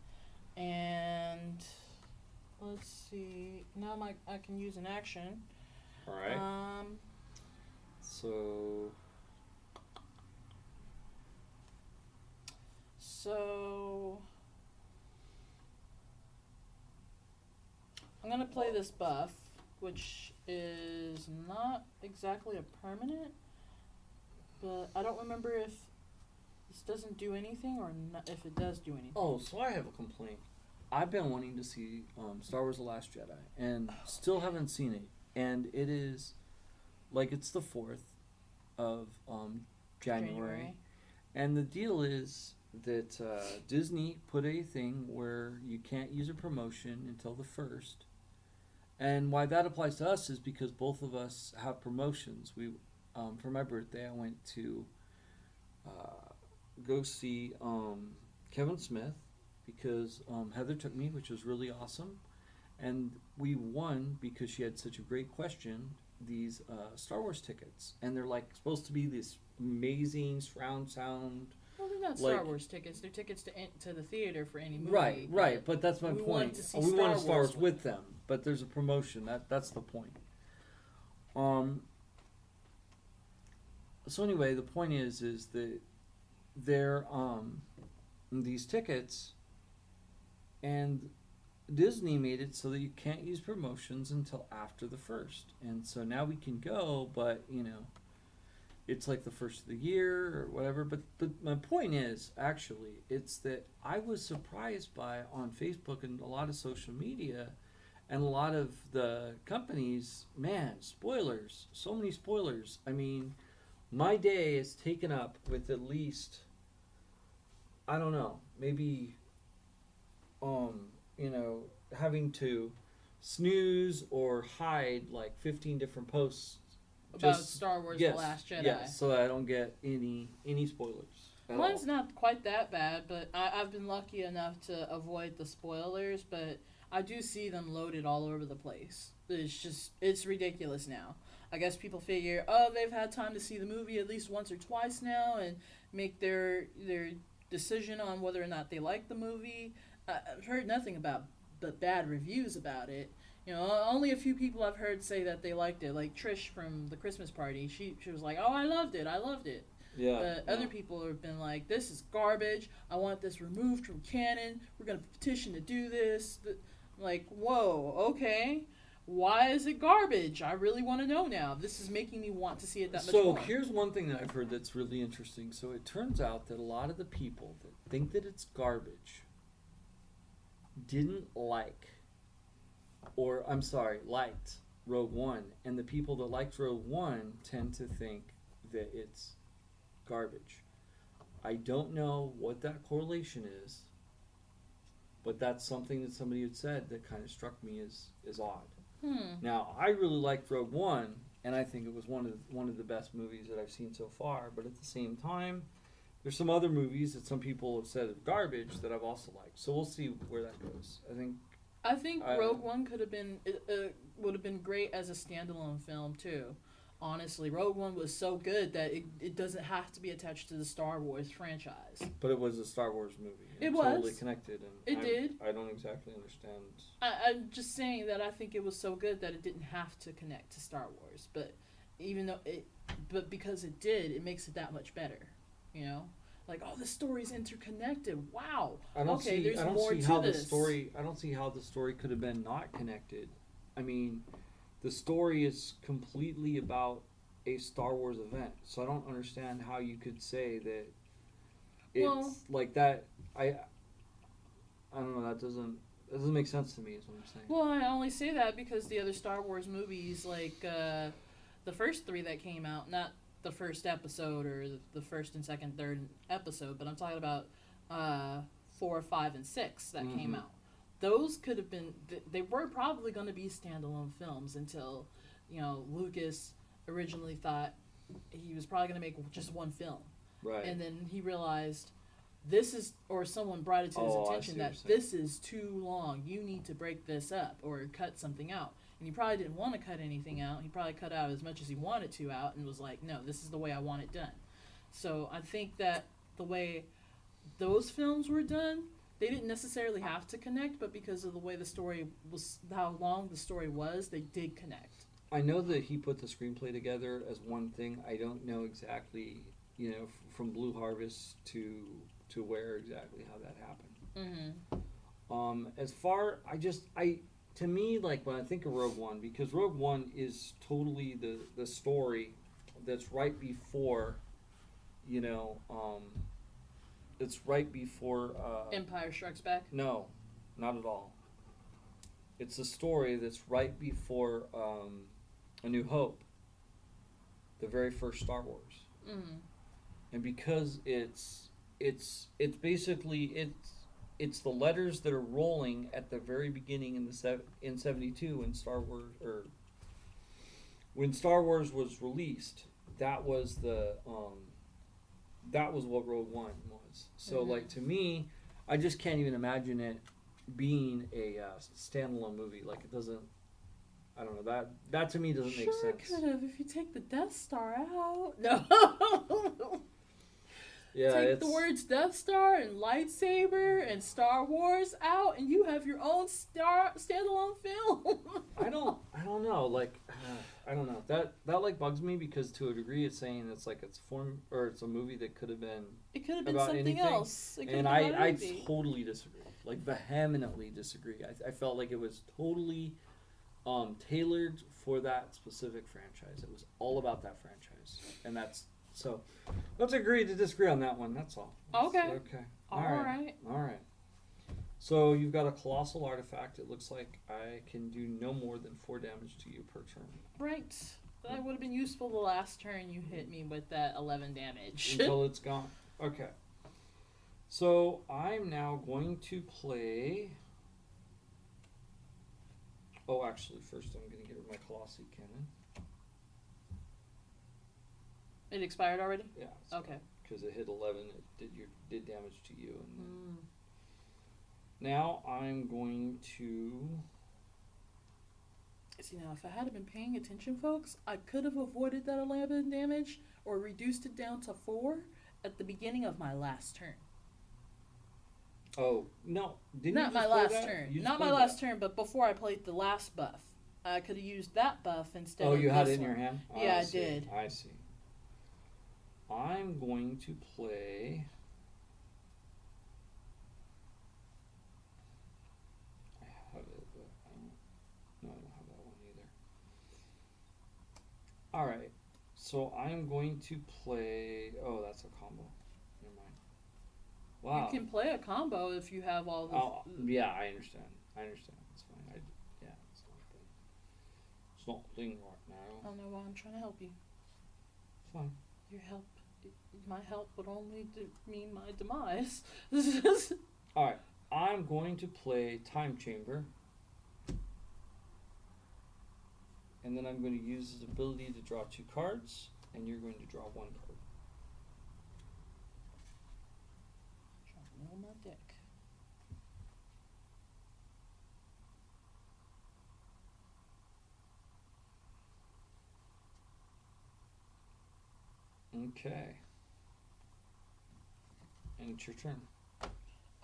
And let's see. Now I can use an action. all right. So So I'm gonna play this buff, which is not exactly a permanent, but I don't remember if this doesn't do anything or not, if it does do anything. oh, so I have a complaint. I've been wanting to see Star Wars: The Last Jedi, and still haven't seen it. And it is like it's the 4th of January. And the deal is that Disney put a thing where you can't use a promotion until the 1st. And why that applies to us is because both of us have promotions. We, for my birthday, I went to go see Kevin Smith because Heather took me, which was really awesome. And we won because she had such a great question, these Star Wars tickets. And they're like supposed to be this amazing surround sound. Well, they're not Star Wars tickets. They're tickets to the theater for any movie. Right. But that's my we point. wanted to see we Star wanted Star Wars Wars with them, but there's a promotion. That's the point. So anyway, the point is that they're these tickets, and Disney made it so that you can't use promotions until after the 1st, and so now we can go, but it's like the 1st of the year or whatever. But my point is, actually, it's that I was surprised by on Facebook and a lot of social media and a lot of the companies, man, spoilers, so many spoilers. I mean, my day is taken up with at least, I don't know, maybe, having to snooze or hide like 15 different posts about Star Wars: The Last Jedi. Yes, so that I don't get any spoilers. Mine's not quite that bad, but I've been lucky enough to avoid the spoilers, but I do see them loaded all over the place. It's ridiculous now. I guess people figure, they've had time to see the movie at least once or twice now and make their decision on whether or not they like the movie. I've heard nothing but bad reviews about it. Only a few people I've heard say that they liked it. Like Trish from the Christmas party, she was like, "Oh, I loved it. Yeah. But other people have been like, "This is garbage. I want this removed from canon. We're gonna petition to do this." Like, whoa, okay. Why is it garbage? I really want to know now. This is making me want to see it that much more. So here's one thing that I've heard that's really interesting. So it turns out that a lot of the people that think that it's garbage didn't liked Rogue One. And the people that liked Rogue One tend to think that it's garbage. I don't know what that correlation is, but that's something that somebody had said that kind of struck me as odd. Now, I really liked Rogue One, and I think it was one of the best movies that I've seen so far. But at the same time, there's some other movies that some people have said are garbage that I've also liked. So we'll see where that goes. I think Rogue One would have been great as a standalone film too. Honestly, Rogue One was so good that it doesn't have to be attached to the Star Wars franchise. But it was a Star Wars movie. It was totally connected, and I don't exactly understand. I'm just saying that I think it was so good that it didn't have to connect to Star Wars, but because it did, it makes it that much better. Like, the story's interconnected. Wow. I don't see how the story could have been not connected. I mean, the story is completely about a Star Wars event, so I don't understand how you could say that it's like that. I don't know. That doesn't make sense to me. Is what I'm saying. Well, I only say that because the other Star Wars movies, like the first 3 that came out, not the first episode or the first and second, third episode, but I'm talking about 4, 5, and 6 that came out. those could have been, they were probably going to be standalone films until, Lucas originally thought he was probably going to make just one film. Right. And then he realized someone brought it to his attention that this is too long. You need to break this up or cut something out. And he probably didn't want to cut anything out. He probably cut out as much as he wanted to out and was like, no, this is the way I want it done. So I think that the way those films were done, they didn't necessarily have to connect, but because of the way the story was, how long the story was, they did connect. I know that he put the screenplay together as one thing. I don't know exactly, from Blue Harvest to where exactly how that happened. Mm-hmm. As far, to me, like when I think of Rogue One, because Rogue One is totally the story that's right before, it's right before Empire Strikes Back? No, not at all. It's a story that's right before A New Hope, the very first Star Wars. Mm-hmm. And because it's basically it's the letters that are rolling at the very beginning in 72 when Star Wars was released. That was what Rogue One was. So Mm-hmm. like to me, I just can't even imagine it being a standalone movie. Like it doesn't. I don't know, that to me doesn't make sense. Sure, could have if you take the Death Star out. No. Yeah, take the words Death Star and lightsaber and Star Wars out, and you have your own standalone film. I don't know. Like, I don't know. That like bugs me because to a degree, it's saying it's like it's a movie that could have been. It could have been about something anything. else. It And I totally disagree. Like vehemently disagree. I felt like it was totally tailored for that specific franchise. It was all about that franchise, and so. Let's agree to disagree on that one. That's all. Okay. Okay. All right. All right. So you've got a colossal artifact. It looks like I can do no more than 4 damage to you per turn. Right. That would have been useful the last turn you hit me with that 11 damage. Until it's gone. Okay. So I'm now going to play. Oh, actually, first I'm going to get rid of my Colossi Cannon. It expired already? Yeah. Okay. Because it hit 11, it did damage to you. And now I'm going to. See, now, if I had been paying attention, folks, I could have avoided that 11 damage or reduced it down to 4 at the beginning of my last turn. Oh, no. Didn't Not you my just play last that? turn. You just Not my played last that. turn, but before I played the last buff. I could have used that buff instead of Oh, you had this it in your one. hand? Oh, Yeah, I see. did. I see. I'm going to play. I have it, but I don't. No, I don't have that one either. Alright. So I'm going to play. Oh, that's a combo. Never mind. Wow. You can play a combo if you have all the. Oh, yeah, I understand. It's fine. It's not a thing right now. I don't know why I'm trying to help you. It's fine. Your help, my help would only mean my demise. Alright, I'm going to play Time Chamber. And then I'm going to use his ability to draw 2 cards, and you're going to draw 1 card. Trying to nail my deck. Okay. And it's your turn.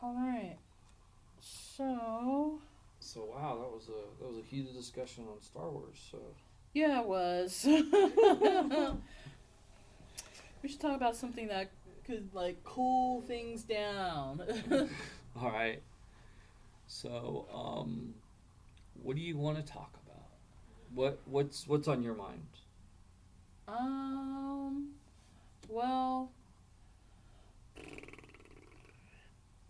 Alright. So So wow, that was a heated discussion on Star Wars, so yeah, it was. We should talk about something that could like cool things down. alright. So, what do you want to talk about? What's on your mind? Well,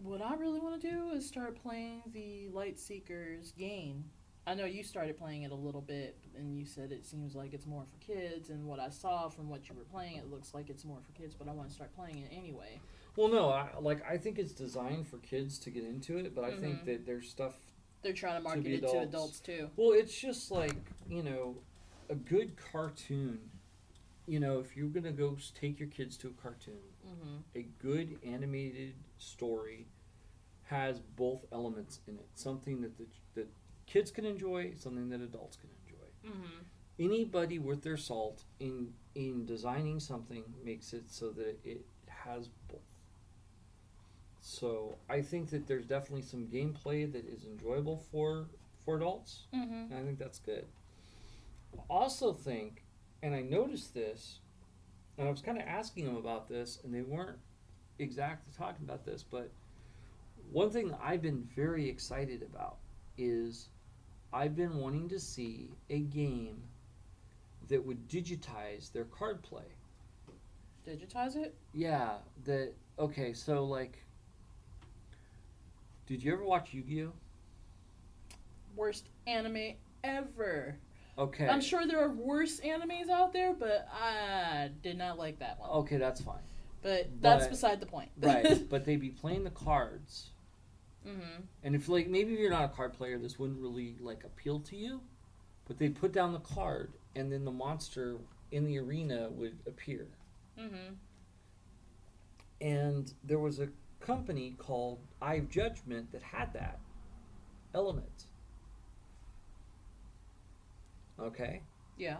what I really want to do is start playing the Lightseekers game. I know you started playing it a little bit, and you said it seems like it's more for kids, and what I saw from what you were playing, it looks like it's more for kids, but I want to start playing it anyway. Well, no, I think it's designed for kids to get into it, but I think that there's stuff They're trying to market be it to adults too. Well, it's just like, a good cartoon. If you're gonna go take your kids to a cartoon, a good animated story has both elements in it. Something that kids can enjoy, something that adults can enjoy. Anybody worth their salt in designing something makes it so that it has both. So I think that there's definitely some gameplay that is enjoyable for adults, and I think that's good. I also think, and I noticed this, and I was kind of asking them about this, and they weren't exactly talking about this, but one thing I've been very excited about is I've been wanting to see a game that would digitize their card play. Digitize it? Yeah, okay, so like, did you ever watch Yu-Gi-Oh? Worst anime ever. Okay. I'm sure there are worse animes out there, but I did not like that one. Okay, that's fine. But that's beside the point. Right, but they'd be playing the cards. And if maybe if you're not a card player, this wouldn't really appeal to you. But they'd put down the card, and then the monster in the arena would appear. And there was a company called Eye of Judgment that had that element. Okay? Yeah.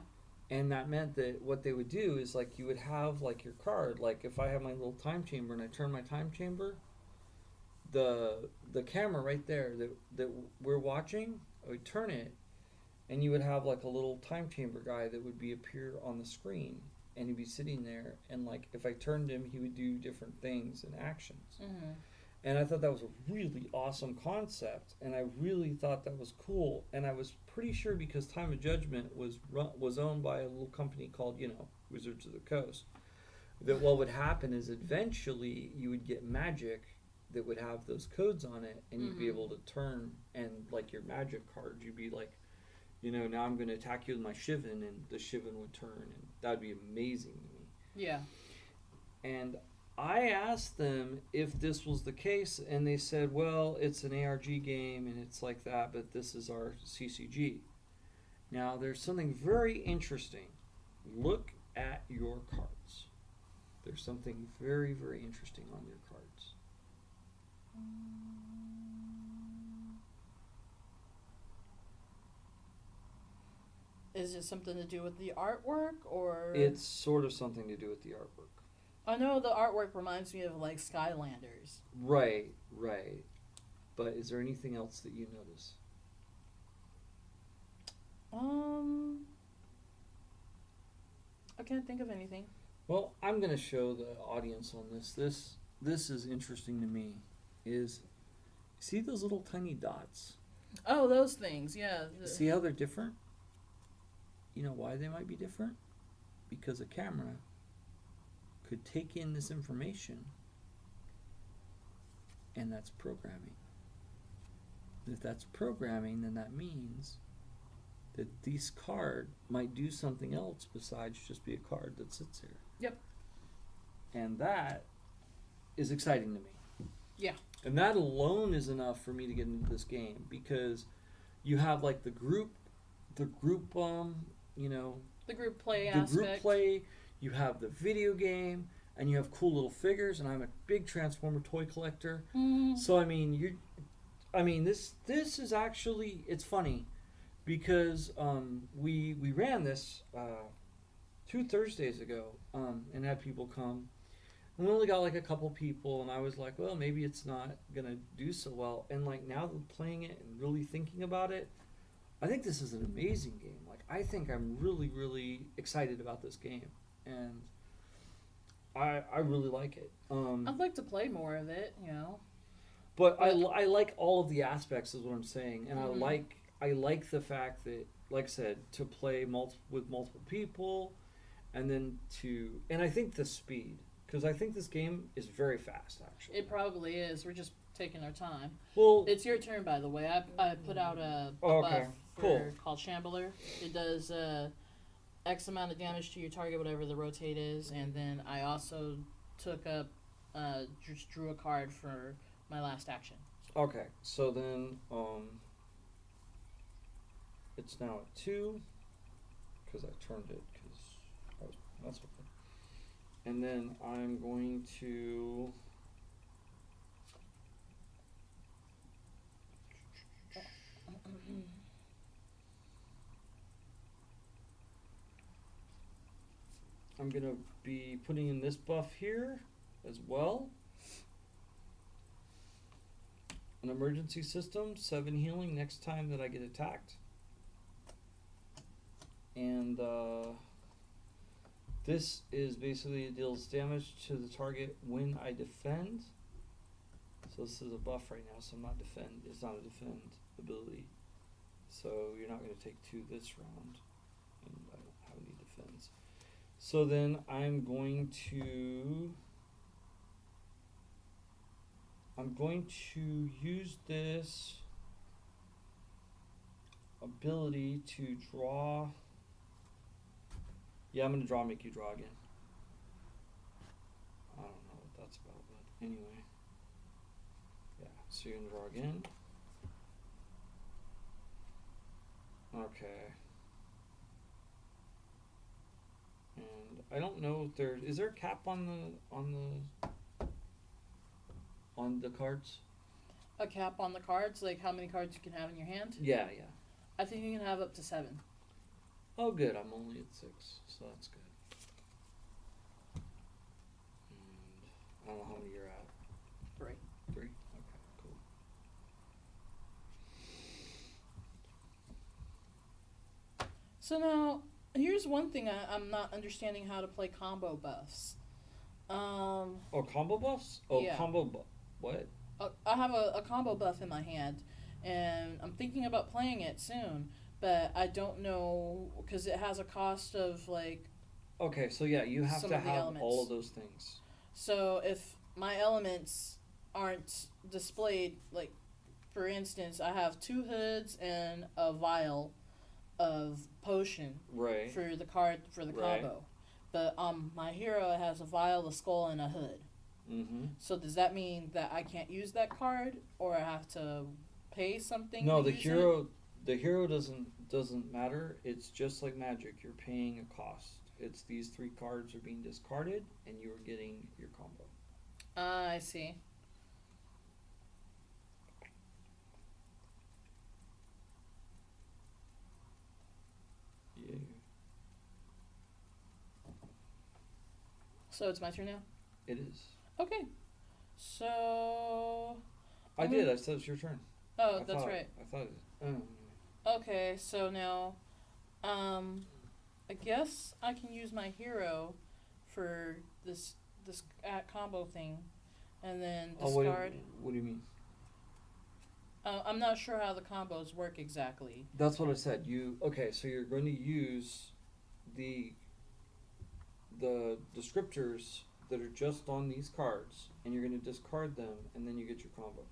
And that meant that what they would do is you would have your card. If I have my little time chamber and I turn my time chamber, the camera right there that we're watching, I would turn it, and you would have a little time chamber guy that would appear on the screen, and he'd be sitting there, and if I turned him, he would do different things and actions. And I thought that was a really awesome concept, and I really thought that was cool. And I was pretty sure, because Time of Judgment was owned by a little company called Wizards of the Coast, that what would happen is eventually you would get Magic that would have those codes on it, and you'd be able to turn, and your Magic card, you'd be now I'm going to attack you with my Shivan, and the Shivan would turn, and that'd be amazing to me. Yeah. And I asked them if this was the case, and they said, well, it's an ARG game, and it's like that, but this is our CCG. Now, there's something very interesting. Look at your cards. There's something very, very interesting on your cards. Is it something to do with the artwork, or? It's sort of something to do with the artwork. I know the artwork reminds me of Skylanders. Right. But is there anything else that you notice? I can't think of anything. Well, I'm going to show the audience on this. This is interesting to me. See those little tiny dots? Oh, those things, yeah. See how they're different? You know why they might be different? Because a camera could take in this information, and that's programming. If that's programming, then that means that this card might do something else besides just be a card that sits here. Yep. And that is exciting to me. Yeah. And that alone is enough for me to get into this game, because you have the group the group play aspect. Group play, you have the video game, and you have cool little figures, and I'm a big Transformer toy collector. So this is actually, it's funny, because we ran this 2 Thursdays ago, and had people come. And we only got a couple people, and I was like, well, maybe it's not gonna do so well. And now playing it and really thinking about it, I think this is an amazing game. I think I'm really, really excited about this game, and I really like it. I'd like to play more of it, But I like all of the aspects, is what I'm saying, and I like the fact that, like I said, to play with multiple people, and then and I think the speed, because I think this game is very fast, actually. It probably is. We're just taking our time. Well, it's your turn, by the way. I put out a okay. buff called Shambler. It does X amount of damage to your target, whatever the rotate is, and then I also took up, just drew a card for my last action. Okay, so then It's now at 2 because I turned it because I was messing with it. And then I'm going to be putting in this buff here as well. An emergency system, 7 healing next time that I get attacked. And this is basically it deals damage to the target when I defend. So this is a buff right now, so I'm not defend. It's not a defend ability. So you're not going to take 2 this round, and I don't have any defense. So then I'm going to use this ability to draw. Yeah, I'm going to draw, make you draw again. I don't know what that's about, but anyway. Yeah, so you're going to draw again. Okay. And I don't know if is there a cap on the cards? A cap on the cards, like how many cards you can have in your hand? Yeah. I think you can have up to 7. Oh, good. I'm only at 6, so that's good. And I don't know how many you're at. 3. 3? Okay, cool. So now, here's one thing I'm not understanding how to play combo buffs. Oh, combo buffs? Oh, yeah. What? I have a combo buff in my hand, and I'm thinking about playing it soon, but I don't know, because it has a cost of, like... Okay, so yeah, you have some to of the have elements. all of those things. So if my elements aren't displayed, like, for instance, I have 2 hoods and a vial of potion Right. for the card for the Right. combo. But my hero has a vial, a skull, and a hood. Mm-hmm. So does that mean that I can't use that card, or I have to pay something? No, to the use hero doesn't matter. It's just like magic. You're paying a cost. It's these 3 cards are being discarded, and you are getting your combo. I see. Yeah. So it's my turn now? It is. Okay. So... I did. I said it's your turn. Oh, that's right. I thought it. Okay, so now... I guess I can use my hero for this combo thing, and then discard... What do you mean? I'm not sure how the combos work exactly. That's what I said. Okay? So you're going to use the descriptors that are just on these cards, and you're going to discard them, and then you get your combo.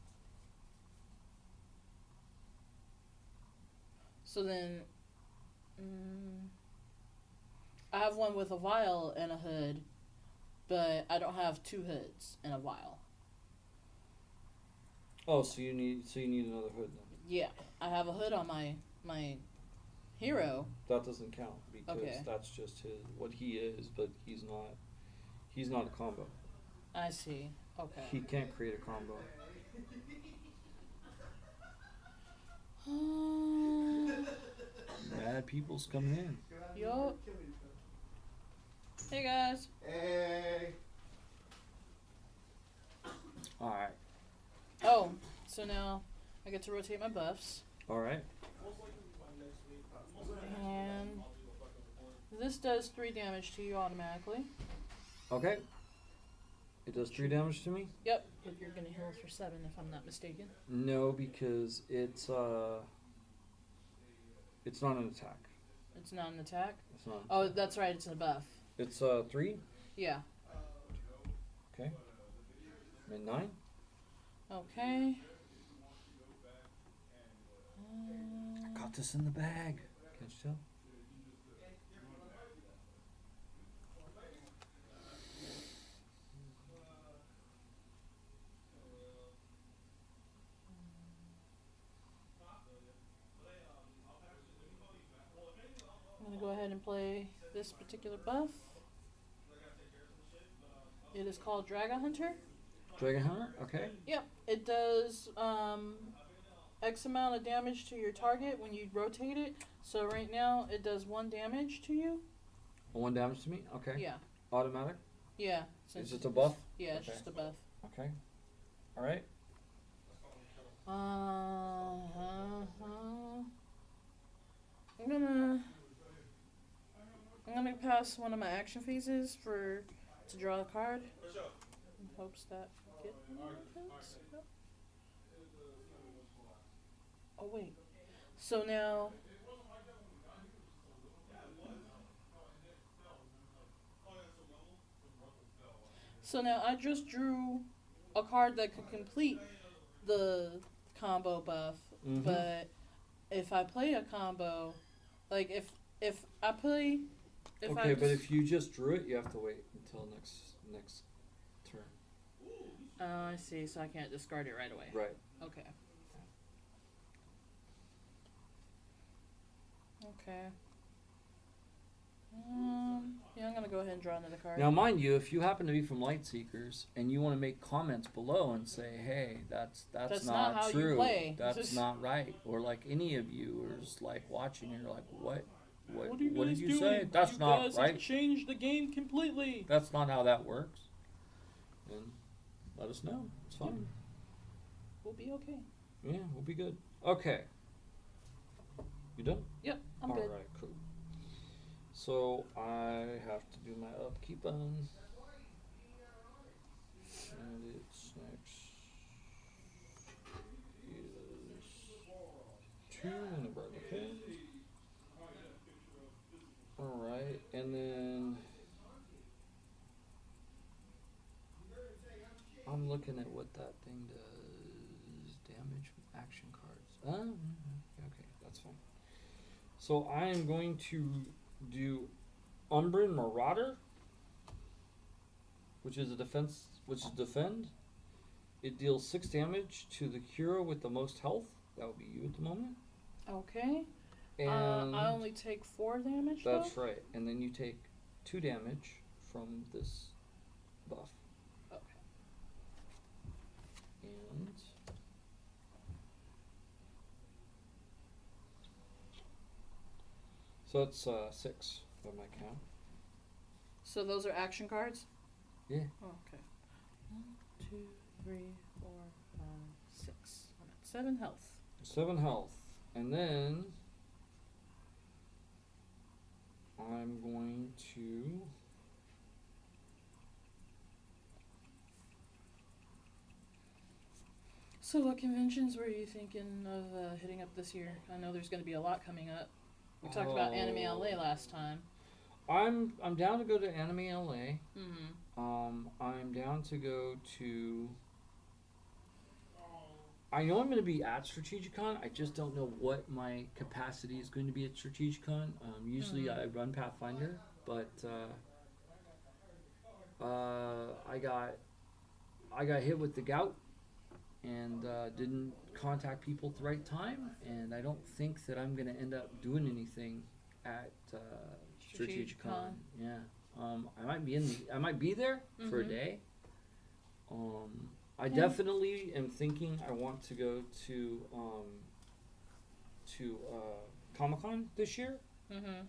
So then, I have one with a vial and a hood, but I don't have 2 hoods and a vial. Oh, so you need another hood then. Yeah, I have a hood on my hero. That doesn't count because Okay. that's just what he is, but he's not a combo. I see. Okay. He can't create a combo. Bad people's coming in. Yup. Hey guys. Hey. Alright. Oh, so now I get to rotate my buffs. Alright. And this does 3 damage to you automatically. Okay. It does 3 damage to me? Yep. If you're gonna heal for 7, if I'm not mistaken. No, because it's not an attack. It's not an attack? It's not. Oh, that's right, it's a buff. It's 3? Yeah. Okay. And 9? Okay. I got this in the bag. Can't you tell? this particular buff. It is called Dragon Hunter. Dragon Hunter? Okay. Yep. It does X amount of damage to your target when you rotate it. So right now it does 1 damage to you. 1 damage to me? Okay. Yeah. Automatic? Yeah. Is it a buff? Yeah, it's Okay. just a buff. Okay. Alright. I'm gonna pass one of my action phases to draw a card. In hopes that get Yep. Oh wait. So now I just drew a card that could complete the combo buff, but if I play a combo, like if I play, Okay, but if you just drew it, you have to wait until next turn. Oh, I see. So I can't discard it right away. Right. Okay. Okay. Yeah, I'm gonna go ahead and draw another card. Now, mind you, if you happen to be from Lightseekers and you want to make comments below and say, "Hey, that's not how true. you play. That's not right," or like any of you is like watching, and you're like, "What What are you did guys you doing? say? That's you not guys right. have changed the game completely." That's not how that works." Then let us know. It's fine. We'll be okay. Yeah, we'll be good. Okay. You done? Yep, I'm All good. right, cool. So I have to do my upkeep button. And it's next is 2 and a burn. Okay. Alright, and then I'm looking at what that thing does. Damage action cards. Okay, that's fine. So I am going to do Umbran Marauder, which is defend. It deals 6 damage to the hero with the most health. That would be you at the moment. Okay. And I only take 4 damage. that's though? right. And then you take 2 damage from this buff. Okay. And so it's 6 by my count. So those are action cards. Yeah. Okay. 1, 2, 3, 4, 5, 6. I'm at 7 health. 7 health. And then I'm going to So what conventions were you thinking of hitting up this year? I know there's going to be a lot coming up. We talked about Anime LA last time. I'm down to go to Anime LA. Mm-hmm. I'm down to go to. I know I'm going to be at Strategicon. I just don't know what my capacity is going to be at Strategicon. Usually I run Pathfinder, but I got hit with the gout and didn't contact people at the right time, and I don't think that I'm going to end up doing anything at Strategicon. Yeah. I might be there for a day. I definitely am thinking I want to go to Comic-Con this year. Mm-hmm.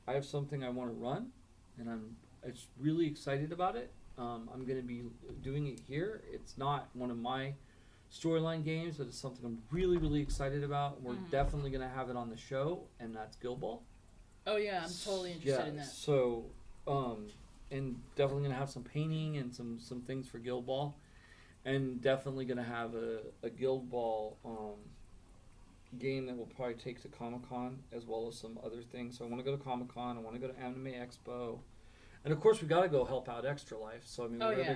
I have something I want to run, and I'm really excited about it. I'm going to be doing it here. It's not one of my storyline games, but it's something I'm really, really excited about. We're definitely going to have it on the show, and that's Guild Ball. Oh yeah, I'm totally interested in that. So, and definitely going to have some painting and some things for Guild Ball, and definitely going to have a Guild Ball game that we'll probably take to Comic-Con, as well as some other things. So I want to go to Comic-Con, I want to go to Anime Expo, and of course we got to go help out Extra Life. So I mean, we're going to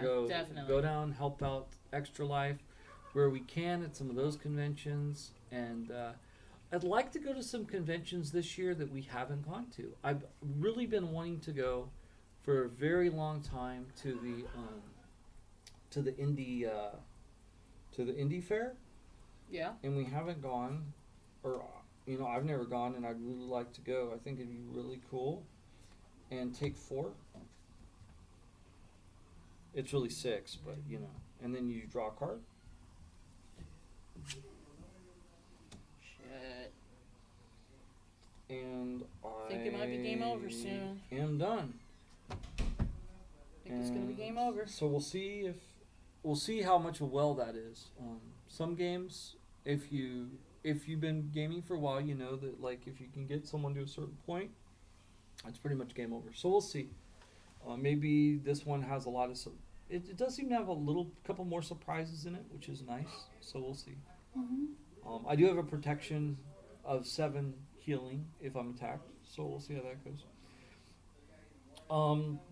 go down, help out Extra Life where we can at some of those conventions, and I'd like to go to some conventions this year that we haven't gone to. I've really been wanting to go for a very long time to the indie fair. Yeah. And we haven't gone, or I've never gone, and I'd really like to go. I think it'd be really cool. And take 4. It's really 6, but and then you draw a card. Shit. And I think it might be game over soon. Am done. I think it's gonna be game over. So we'll see how much of a well that is. Some games, if you've been gaming for a while, you know that like if you can get someone to a certain point, it's pretty much game over. So we'll see. Maybe this one has a lot of. It does seem to have a couple more surprises in it, which is nice. So we'll see. Mm-hmm. I do have a protection of 7 healing if I'm attacked, so we'll see how that goes.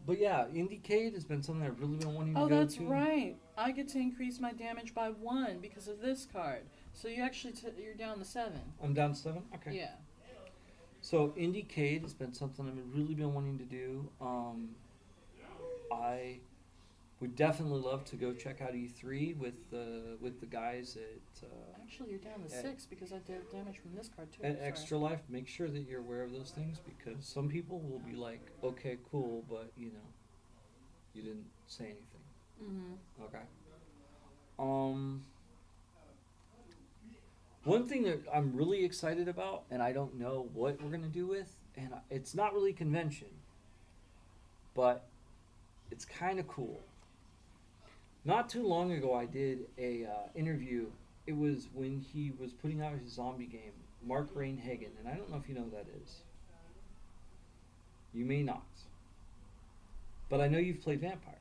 But yeah, Indiecade has been something I've really been wanting to go to. Oh, that's right. I get to increase my damage by 1 because of this card. So you actually you're down to 7. I'm down to 7. Okay. Yeah. So Indiecade has been something I've really been wanting to do. I would definitely love to go check out E3 with the guys at. Actually, you're down to 6 because I did damage from this card too. At Sorry. Extra Life, make sure that you're aware of those things because some people will be like, "Okay, cool," but you didn't say anything. Mm-hmm. Okay. One thing that I'm really excited about, and I don't know what we're gonna do with, and it's not really convention, but it's kind of cool. Not too long ago, I did a interview. It was when he was putting out his zombie game, Mark Rainhagen, and I don't know if you know who that is. You may not, but I know you've played Vampire.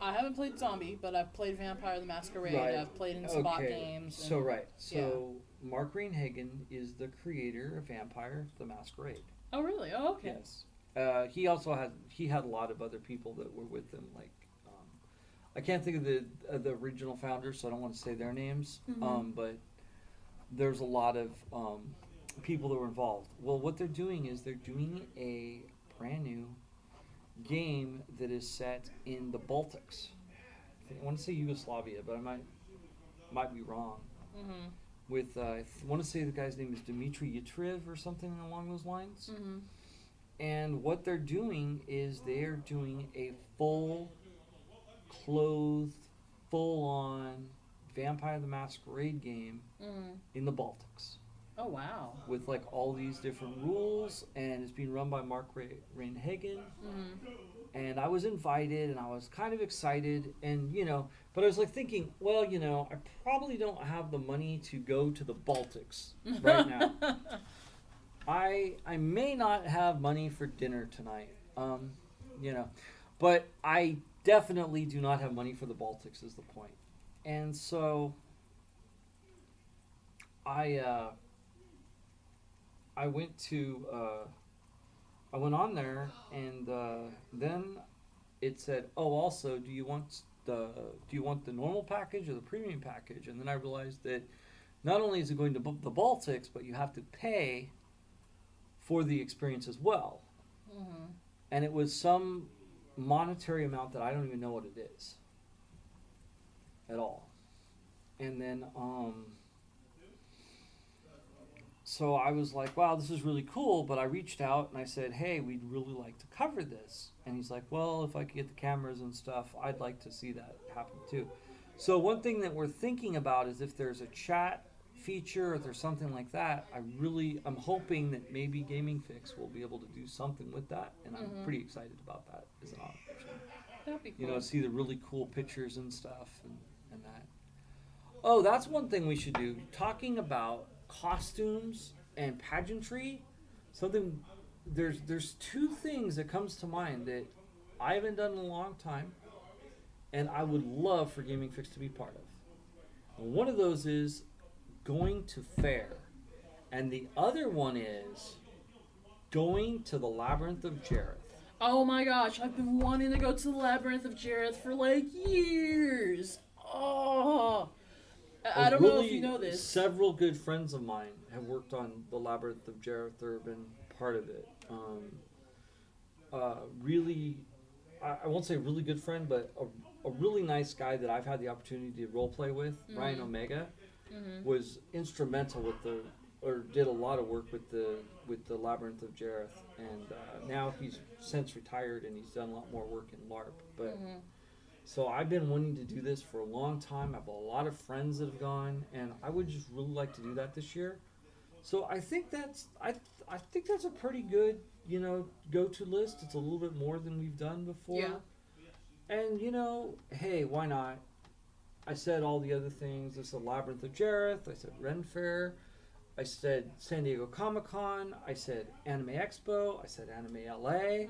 I haven't played Zombie, but I've played Vampire the Masquerade. Right. I've played in spot games. So Mark Rainhagen is the creator of Vampire the Masquerade. Oh, really? Oh, okay. Yes. He also had a lot of other people that were with him. Like, I can't think of the original founders, so I don't want to say their names. Mm-hmm. But there's a lot of people that were involved. Well, what they're doing is they're doing a brand new game that is set in the Baltics. I want to say Yugoslavia, but I might be wrong. Mm-hmm. With I want to say the guy's name is Dmitry Yatriv or something along those lines. Mm-hmm. And what they're doing is they're doing a full clothed, full-on Vampire the Masquerade game in the Baltics. Oh, wow. With like all these different rules, and it's being run by Mark Rainhagen. Mm-hmm. And I was invited, and I was kind of excited, and but I was like thinking, well, I probably don't have the money to go to the Baltics right now. I may not have money for dinner tonight, but I definitely do not have money for the Baltics is the point. And so I went on there, and then it said, "Oh, also, do you want the normal package or the premium package?" And then I realized that not only is it going to the Baltics, but you have to pay for the experience as well. Mm-hmm. And it was some monetary amount that I don't even know what it is at all. And then so I was like, wow, this is really cool, but I reached out and I said, hey, we'd really like to cover this. And he's like, well, if I could get the cameras and stuff, I'd like to see that happen too. So one thing that we're thinking about is if there's a chat feature or there's something like that, I'm hoping that maybe Gaming Fixx will be able to do something with that, and I'm pretty excited about that as an option. That'd be cool. See the really cool pictures and stuff and that. Oh, that's one thing we should do. Talking about costumes and pageantry, there's 2 things that comes to mind that I haven't done in a long time, and I would love for Gaming Fixx to be part of. And one of those is going to fair, and the other one is going to the Labyrinth of Jareth. Oh my gosh, I've been wanting to go to the Labyrinth of Jareth for like years. Oh, I don't know if you know this. Several good friends of mine have worked on the Labyrinth of Jareth or have been part of it. Really, I won't say a really good friend, but a really nice guy that I've had the opportunity to role play with, Ryan Omega, was instrumental with the or did a lot of work with the Labyrinth of Jareth, and now he's since retired and he's done a lot more work in LARP. But so I've been wanting to do this for a long time. I have a lot of friends that have gone, and I would just really like to do that this year. So I think that's I think that's a pretty good, you know, go-to list. It's a little bit more than we've done before. Yeah. And, you know, hey, why not? I said all the other things. I said Labyrinth of Jareth. I said Ren Fair. I said San Diego Comic-Con. I said Anime Expo. I said Anime LA.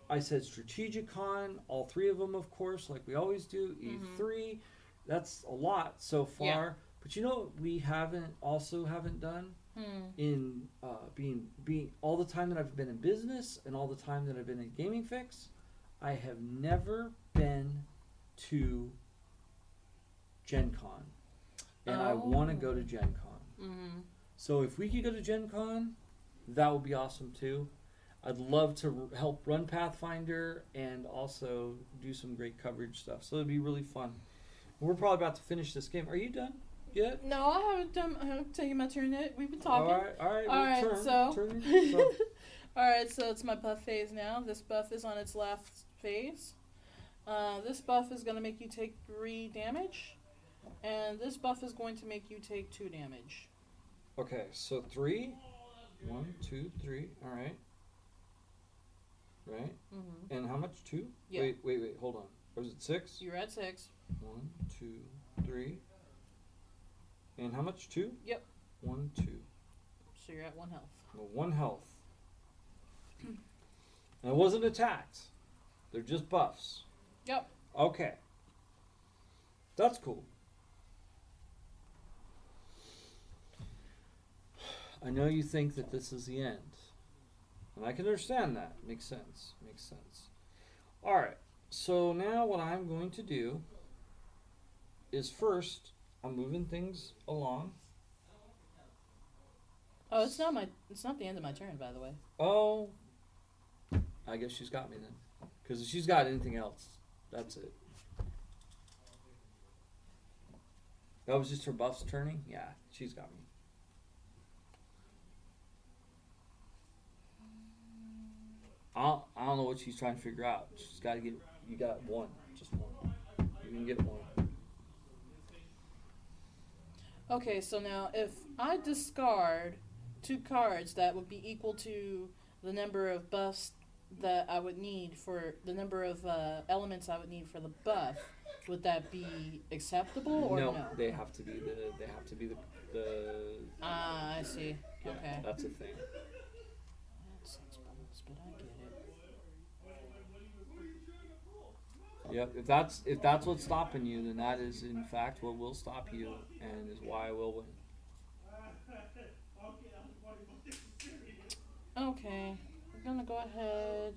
I said Strategicon. All three of them, of course, like we always do. E3. That's a lot so far. Yeah. But you know what we haven't done? In being all the time that I've been in business and all the time that I've been in Gaming Fixx, I have never been to Gen Con, and I want to go to Gen Con. So if we could go to Gen Con, that would be awesome too. I'd love to help run Pathfinder and also do some great coverage stuff. So it'd be really fun. We're probably about to finish this game. Are you done yet? No, I haven't done. I haven't taken my turn yet. We've been talking. All right. All right, Turn. so all right, so it's my buff phase now. This buff is on its last phase. This buff is going to make you take 3 damage, and this buff is going to make you take 2 damage. Okay, so 3. 1, 2, 3. All right. Right. And how much? 2? Yeah. Wait. Hold on. Was it 6? You're at 6. 1, 2, 3. And how much? 2? Yep. 1, 2. So you're at 1 health. Well, 1 health. And it wasn't attacked. They're just buffs. Yep. Okay. That's cool. I know you think that this is the end. And I can understand that. Makes sense. Alright. So now what I'm going to do is first, I'm moving things along. Oh, it's not the end of my turn, by the way. Oh, I guess she's got me then. Because if she's got anything else, that's it. That was just her buffs turning? Yeah, she's got me. I don't know what she's trying to figure out. She's got to get, you got 1, just 1. You can get 1. Okay, so now if I discard 2 cards that would be equal to the number of buffs that I would need for the number of elements I would need for the buff, would that be acceptable or no? They have to be the Ah, I see. yeah, Okay. that's a thing. That sucks balls, but I get it. Yep, if that's what's stopping you, then that is in fact what will stop you and is why I will win. Okay, I'm gonna go ahead.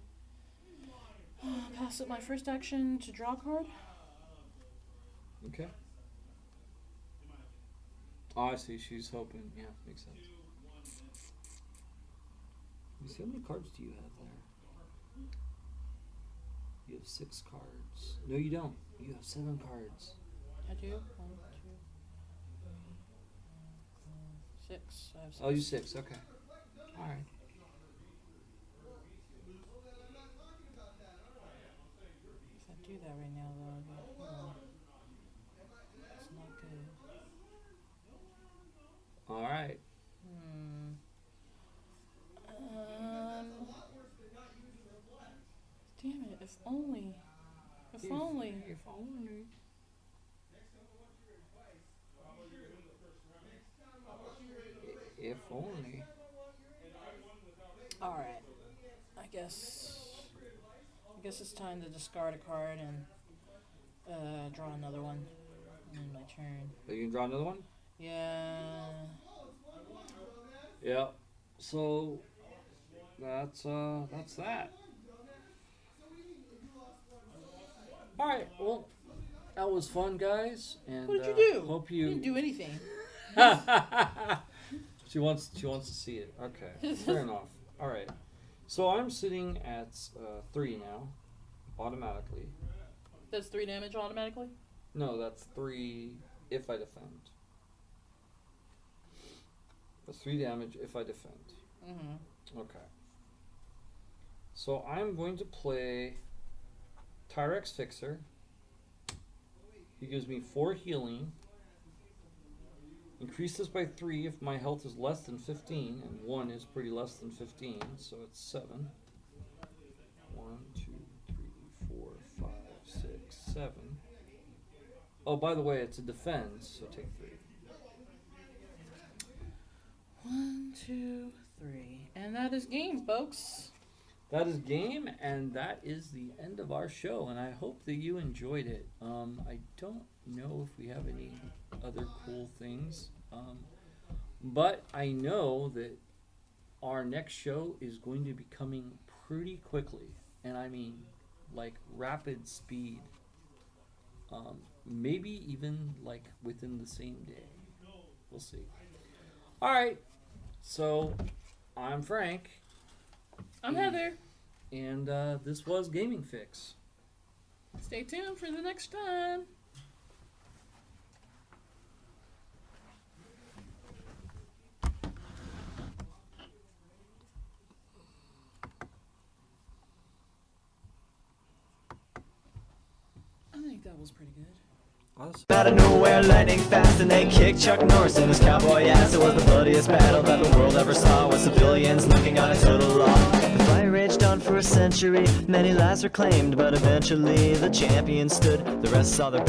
Pass up my first action to draw a card. Okay. Oh, I see. She's hoping. Yeah, makes sense. Let me see, how many cards do you have there? You have 6 cards. No, you don't. You have 7 cards. I do. 1, 2, 3, 4, 5, 6. I have 6. Oh, you 6. Okay. All right. If I do that right now, though, it's not good. All right. Damn it! If only. If only. If only. If only. All right. I guess it's time to discard a card and draw another one. And my turn. Are you gonna draw another one? Yeah. Yeah. So that's that. All right. Well, that was fun, guys. And What did you do? Hope You you. didn't do anything. She wants to see it. Okay. Fair enough. All right. So I'm sitting at 3 now, automatically. That's 3 damage automatically? No, that's 3 if I defend. That's 3 damage if I defend. Mm-hmm. Okay. So I'm going to play Tyrex Fixer. He gives me 4 healing. Increase this by 3 if my health is less than 15, and 1 is pretty less than 15, so it's 7. 1, 2, 3, 4, 5, 6, 7. Oh, by the way, it's a defense, so take 3. 1, 2, 3. And that is game, folks. That is game, and that is the end of our show, and I hope that you enjoyed it. I don't know if we have any other cool things, but I know that our next show is going to be coming pretty quickly, and I mean like rapid speed, maybe even like within the same day. We'll see. All right, so I'm Frank. I'm Heather. And this was Gaming Fix. Stay tuned for the next time. I think that was pretty good. Awesome. Out of nowhere, lightning fast, and they kicked Chuck Norris in his cowboy ass. It was the bloodiest battle that the world ever saw, with civilians looking on a total law. The fight raged on for a century, many lives were claimed, but eventually the champion stood. The rest saw their